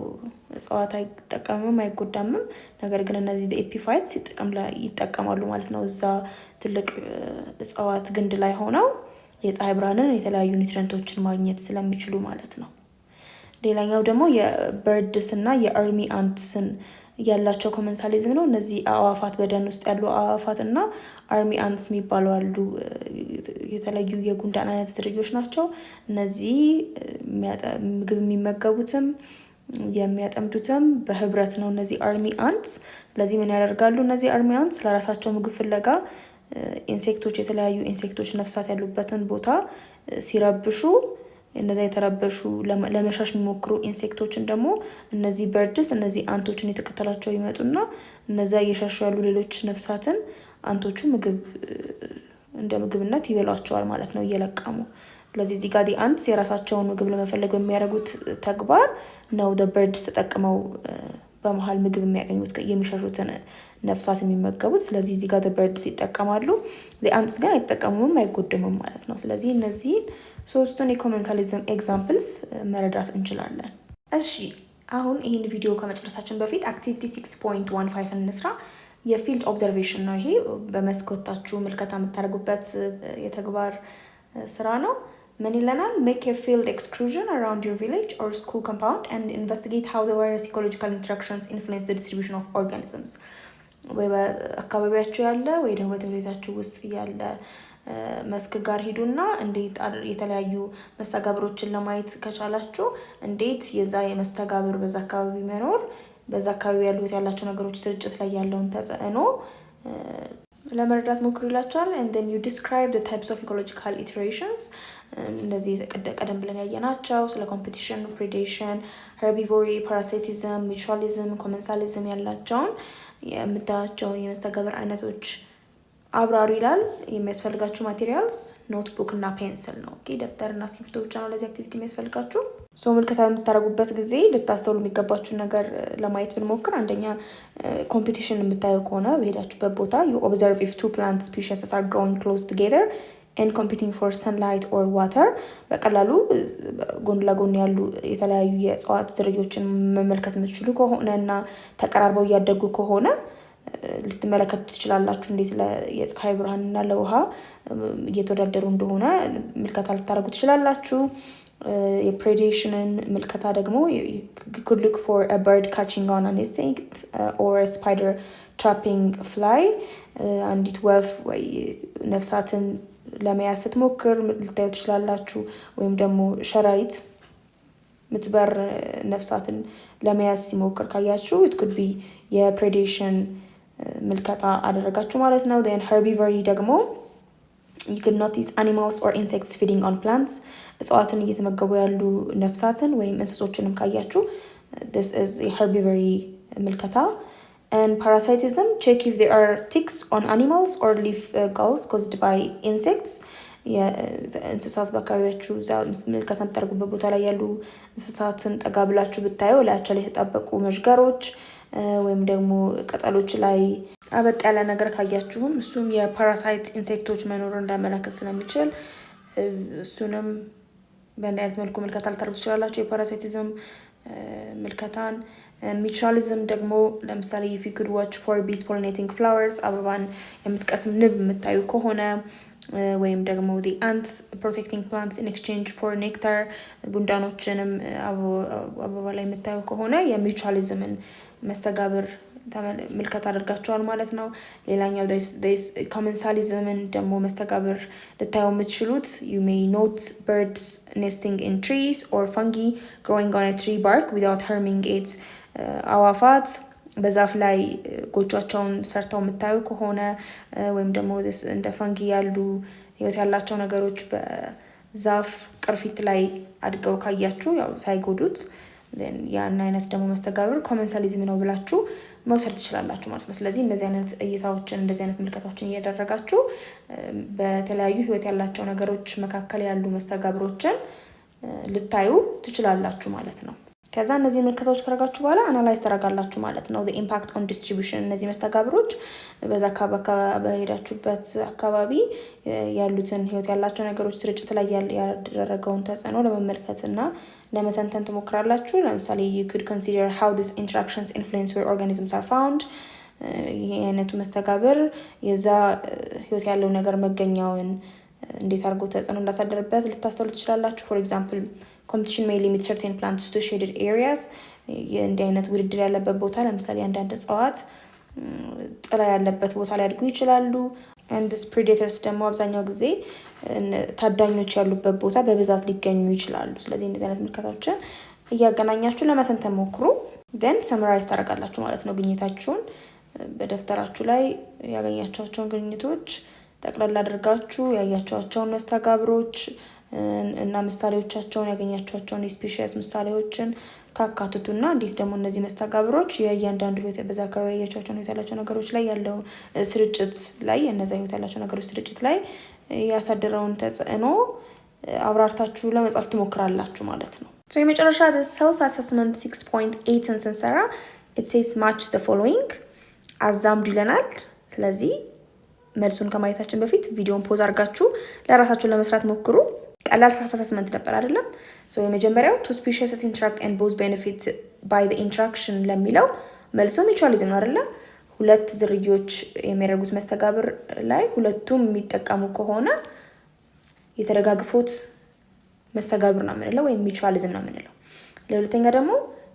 እጽዋት አይጠቀምም አይጎዳምም። ነገር ግን እነዚህ ኤፒፋይትስ ይጠቀማሉ ማለት ነው። እዛ ትልቅ እጽዋት ግንድ ላይ ሆነው የፀሐይ ብርሃንን የተለያዩ ኒውትሪየንቶችን ማግኘት ስለሚችሉ ማለት ነው። ሌላኛው ደግሞ የበርድስ እና የአርሚ አንትስን ያላቸው ኮመንሳሊዝም ነው። እነዚህ አዋፋት በደን ውስጥ ያሉ አዋፋት እና አርሚ አንትስ የሚባሉ አሉ። የተለያዩ የጉንዳን አይነት ዝርዮች ናቸው። እነዚህ ምግብ የሚመገቡትም የሚያጠምዱትም በህብረት ነው። እነዚህ አርሚ አንትስ ስለዚህ ምን ያደርጋሉ? እነዚህ አርሚ አንትስ ለራሳቸው ምግብ ፍለጋ ኢንሴክቶች የተለያዩ ኢንሴክቶች ነፍሳት ያሉበትን ቦታ ሲረብሹ እነዛ የተረበሹ ለመሻሽ የሚሞክሩ ኢንሴክቶችን ደግሞ እነዚህ በርድስ እነዚህ አንቶችን የተከተላቸው ይመጡና እነዛ እየሻሹ ያሉ ሌሎች ነፍሳትን አንቶቹ እንደ ምግብነት ይበሏቸዋል ማለት ነው እየለቀሙ። ስለዚህ እዚህ ጋር አንትስ የራሳቸውን ምግብ ለመፈለግ የሚያደርጉት ተግባር ነው በርድስ ተጠቅመው በመሃል ምግብ የሚያገኙት የሚሻሹትን ነፍሳት የሚመገቡት። ስለዚህ እዚህ ጋር በርድስ ይጠቀማሉ። አንትስ ግን አይጠቀሙም አይጎድምም ማለት ነው። ስለዚህ እነዚህ ሶስቱን የኮመንሳሊዝም ኤግዛምፕልስ መረዳት እንችላለን። እሺ አሁን ይህን ቪዲዮ ከመጨረሳችን በፊት አክቲቪቲ 6.15 እንስራ። የፊልድ ኦብዘርቬሽን ነው። ይሄ በመስኮታችሁ ምልከታ የምታደርጉበት የተግባር ስራ ነው። ምን ይለናል? make a field excursion around your village or school compound and investigate how the various ecological interactions influence the distribution of organisms. ወይ በአካባቢያችሁ ያለ ወይ ደግሞ በቤታችሁ ውስጥ ያለ መስክ ጋር ሂዱና እንዴት የተለያዩ መስተጋብሮችን ለማየት ከቻላችሁ እንዴት የዛ የመስተጋብር በዛ አካባቢ መኖር በዛ አካባቢ ያላቸው ነገሮች ስርጭት ላይ ያለውን ተጽዕኖ ለመረዳት ሞክሩ ይላችኋል። and then you describe the types of ecological iterations እንደዚህ ቀደም ብለን ያየናቸው ስለ competition, predation, herbivory, parasitism, mutualism, commensalism ያላቸውን የምታያቸውን የመስተጋብር አይነቶች አብራሩ ይላል። የሚያስፈልጋችሁ ማቴሪያልስ ኖትቡክ እና ፔንስል ነው። ኦኬ ደፍተር እና እስክሪብቶ ብቻ ነው ለዚህ አክቲቪቲ የሚያስፈልጋችሁ። ሶ ምልከታ የምታደርጉበት ጊዜ ልታስተውሉ የሚገባችሁን ነገር ለማየት ብንሞክር አንደኛ ኮምፒቲሽን የምታዩ ከሆነ በሄዳችሁበት ቦታ you observe if two plant species are growing close together and competing for sunlight or water በቀላሉ ጎን ለጎን ያሉ የተለያዩ የእጽዋት ዝርያዎችን መመልከት የምትችሉ ከሆነ እና ተቀራርበው እያደጉ ከሆነ ልትመለከቱ ትችላላችሁ። እንዴት ለየፀሐይ ብርሃንና ለውሃ እየተወዳደሩ እንደሆነ ምልከታ ልታደርጉ ትችላላችሁ። የፕሬዴሽንን ምልከታ ደግሞ you could look for a bird catching on an insect or a spider trapping fly አንዲት ወፍ ወይ ነፍሳትን ለመያዝ ስትሞክር ልታዩ ትችላላችሁ። ወይም ደግሞ ሸረሪት ምትበር ነፍሳትን ለመያዝ ሲሞክር ካያችሁ it could be የፕሬዴሽን ምልከታ አደረጋችሁ ማለት ነው። then herbivory ደግሞ you could notice animals or insects feeding on plants እጽዋትን እየተመገቡ ያሉ ነፍሳትን ወይም እንስሶችንም ካያችሁ this is a herbivory ምልከታ። and parasitism check if there are ticks on animals or leaf galls caused by insects እንስሳት በአካባቢያችሁ ምልከታ የምታደርጉበት ቦታ ላይ ያሉ እንስሳትን ጠጋ ብላችሁ ብታዩ ላያቸው ላይ የተጣበቁ መዥገሮች ወይም ደግሞ ቅጠሎች ላይ አበጥ ያለ ነገር ካያችሁም እሱም የፓራሳይት ኢንሴክቶች መኖር እንዳመለከት ስለሚችል እሱንም በእንዲህ አይነት መልኩ ምልከታ ልታደርጉ ትችላላችሁ። የፓራሳይቲዝም ምልከታን mutualism ደግሞ ለምሳሌ if you could watch for bees pollinating flowers አበባን የምትቀስም ንብ የምታዩ ከሆነ ወይም ደግሞ the ants protecting plants in exchange for nectar ጉንዳኖችንም አበባ ላይ የምታዩ ከሆነ የmutualismን መስተጋብር ምልከታ አድርጋችኋል ማለት ነው። ሌላኛው this commensalismን ደግሞ መስተጋብር ልታዩ የምትችሉት you may note birds nesting in trees or fungi growing on a tree bark without harming it አዋፋት በዛፍ ላይ ጎጆቻቸውን ሰርተው የምታዩ ከሆነ ወይም ደግሞ እንደ ፈንጊ ያሉ ህይወት ያላቸው ነገሮች በዛፍ ቅርፊት ላይ አድገው ካያችሁ ያው ሳይጎዱት ያን አይነት ደግሞ መስተጋብር ኮመንሳሊዝም ነው ብላችሁ መውሰድ ትችላላችሁ ማለት ነው። ስለዚህ እንደዚህ አይነት እይታዎችን እንደዚህ አይነት ምልከታዎችን እያደረጋችሁ በተለያዩ ህይወት ያላቸው ነገሮች መካከል ያሉ መስተጋብሮችን ልታዩ ትችላላችሁ ማለት ነው። ከዛ እነዚህ ምልከታዎች ካደረጋችሁ በኋላ አናላይዝ ታደርጋላችሁ ማለት ነው። the impact on distribution እነዚህ መስተጋብሮች በዛ በሄዳችሁበት አካባቢ ያሉትን ህይወት ያላቸው ነገሮች ስርጭት ላይ ያደረገውን ተጽዕኖ ለመመልከትና ለመተንተን ትሞክራላችሁ። ለምሳሌ you could consider how these interactions influence where organisms are found ይሄ አይነቱ መስተጋብር የዛ ህይወት ያለው ነገር መገኛውን እንዴት አድርጎ ተጽዕኖ እንዳሳደረበት ልታስተውሉ ትችላላችሁ። for example competition may limit certain plants to shaded areas እንዲህ አይነት ውድድር ያለበት ቦታ ለምሳሌ አንዳንድ እጽዋት ጥላ ያለበት ቦታ ላይ አድጉ ይችላሉ። and these predators ደግሞ አብዛኛው ጊዜ ታዳኞች ያሉበት ቦታ በብዛት ሊገኙ ይችላሉ። ስለዚህ እንደዚህ አይነት ምልከታዎችን እያገናኛችሁ ለመተንተን ሞክሩ። then summarize ታደርጋላችሁ ማለት ነው። ግኝታችሁን በደፍተራችሁ ላይ ያገኛችኋቸውን ግኝቶች ጠቅላላ አድርጋችሁ ያያችኋቸውን መስተጋብሮች እና ምሳሌዎቻቸውን ያገኛችኋቸውን የስፔሺስ ምሳሌዎችን ታካትቱና እንዴት ደግሞ እነዚህ መስተጋብሮች የእያንዳንዱ ህይወት በዛ አካባቢ ያያችኋቸውን ያላቸው ነገሮች ላይ ያለው ስርጭት ላይ እነዛ ህይወት ያላቸው ነገሮች ስርጭት ላይ ያሳደረውን ተጽዕኖ አብራርታችሁ ለመጻፍ ትሞክራላችሁ ማለት ነው። so የመጨረሻ the self assessment 6.8 ስንሰራ it says match the following አዛምዱ ይለናል። ስለዚህ መልሱን ከማየታችን በፊት ቪዲዮን ፖዝ አድርጋችሁ ለራሳችሁ ለመስራት ሞክሩ። ቀላል self assessment ነበር አይደለም? so የመጀመሪያው two species interact and both benefit by the interaction ለሚለው መልሱ mutualism ነው አይደለ? ሁለት ዝርዮች የሚያደርጉት መስተጋብር ላይ ሁለቱም የሚጠቀሙ ከሆነ የተደጋግፎት መስተጋብር ነው የምንለው ወይም mutualism ነው የምንለው። ለሁለተኛ ደግሞ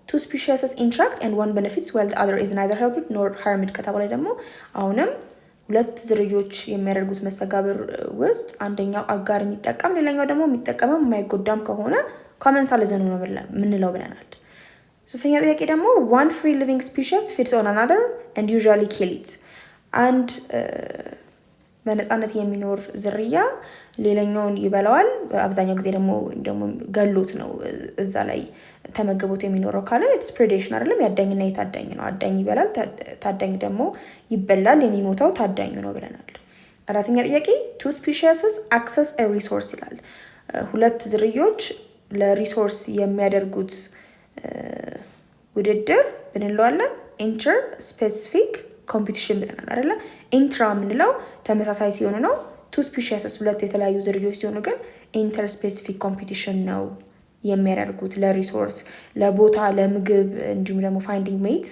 two species interact and one benefits while the other is neither helped nor harmed ከተባለ ደግሞ አሁንም ሁለት ዝርዮች የሚያደርጉት መስተጋብር ውስጥ አንደኛው አጋር የሚጠቀም ሌላኛው ደግሞ የሚጠቀመው የማይጎዳም ከሆነ ኮመንሳሊዝም ነው የምንለው ብለናል። ሶስተኛ ጥያቄ ደግሞ one free living species feeds on another and usually kill it። አንድ በነፃነት የሚኖር ዝርያ ሌላኛውን ይበላዋል። አብዛኛው ጊዜ ደግሞ ገሎት ነው እዛ ላይ ተመግቦት የሚኖረው ካለ ኢትስ ፕሬዴሽን አይደለም፣ ያዳኝና የታዳኝ ነው። አዳኝ ይበላል፣ ታዳኝ ደግሞ ይበላል። የሚሞተው ታዳኙ ነው ብለናል። አራተኛ ጥያቄ two species access a resource ይላል። ሁለት ዝርዮች ለሪሶርስ የሚያደርጉት ውድድር ብንለዋለን ኢንተር ስፔሲፊክ ኮምፒቲሽን ብለናል አይደለ? ኢንትራ የምንለው ተመሳሳይ ሲሆኑ ነው። two species ሁለት የተለያዩ ዝርዮች ሲሆኑ ግን ኢንተር ስፔሲፊክ ኮምፒቲሽን ነው የሚያደርጉት ለሪሶርስ፣ ለቦታ፣ ለምግብ እንዲሁም ደግሞ ፋይንዲንግ ሜት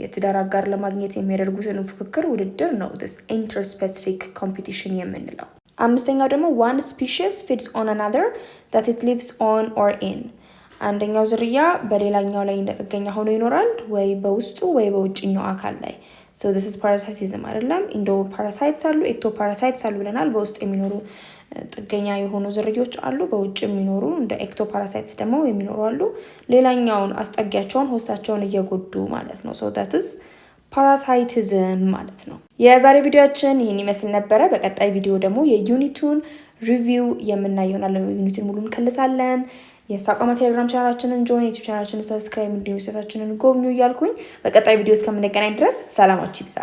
የትዳር አጋር ለማግኘት የሚያደርጉትን ፉክክር ውድድር ነው this ኢንተርስፔሲፊክ ኮምፒቲሽን የምንለው። አምስተኛው ደግሞ one species feeds on another that it lives on or in። አንደኛው ዝርያ በሌላኛው ላይ እንደጥገኛ ሆኖ ይኖራል ወይ በውስጡ ወይ በውጭኛው አካል ላይ። so this is parasitism አይደለም። ኢንዶ ፓራሳይትስ አሉ፣ ኤክቶ ፓራሳይትስ አሉ ብለናል። በውስጥ የሚኖሩ ጥገኛ የሆኑ ዝርዮች አሉ፣ በውጭ የሚኖሩ እንደ ኤክቶ ፓራሳይትስ ደግሞ የሚኖሩ አሉ። ሌላኛውን አስጠጊያቸውን ሆስታቸውን እየጎዱ ማለት ነው። so that is ፓራሳይቲዝም ማለት ነው። የዛሬ ቪዲዮአችን ይህን ይመስል ነበረ። በቀጣይ ቪዲዮ ደግሞ የዩኒቱን ሪቪው የምናይ ይሆናል። ዩኒቱን ሙሉን እንከልሳለን። የሳቋማ ቴሌግራም ቻናላችንን ጆይን፣ ዩቲዩብ ቻናላችንን ሰብስክራይብ፣ እንዲሁም ዌብሳይታችንን ጎብኙ እያልኩኝ በቀጣይ ቪዲዮ እስከምንገናኝ ድረስ ሰላማችሁ ይብዛ።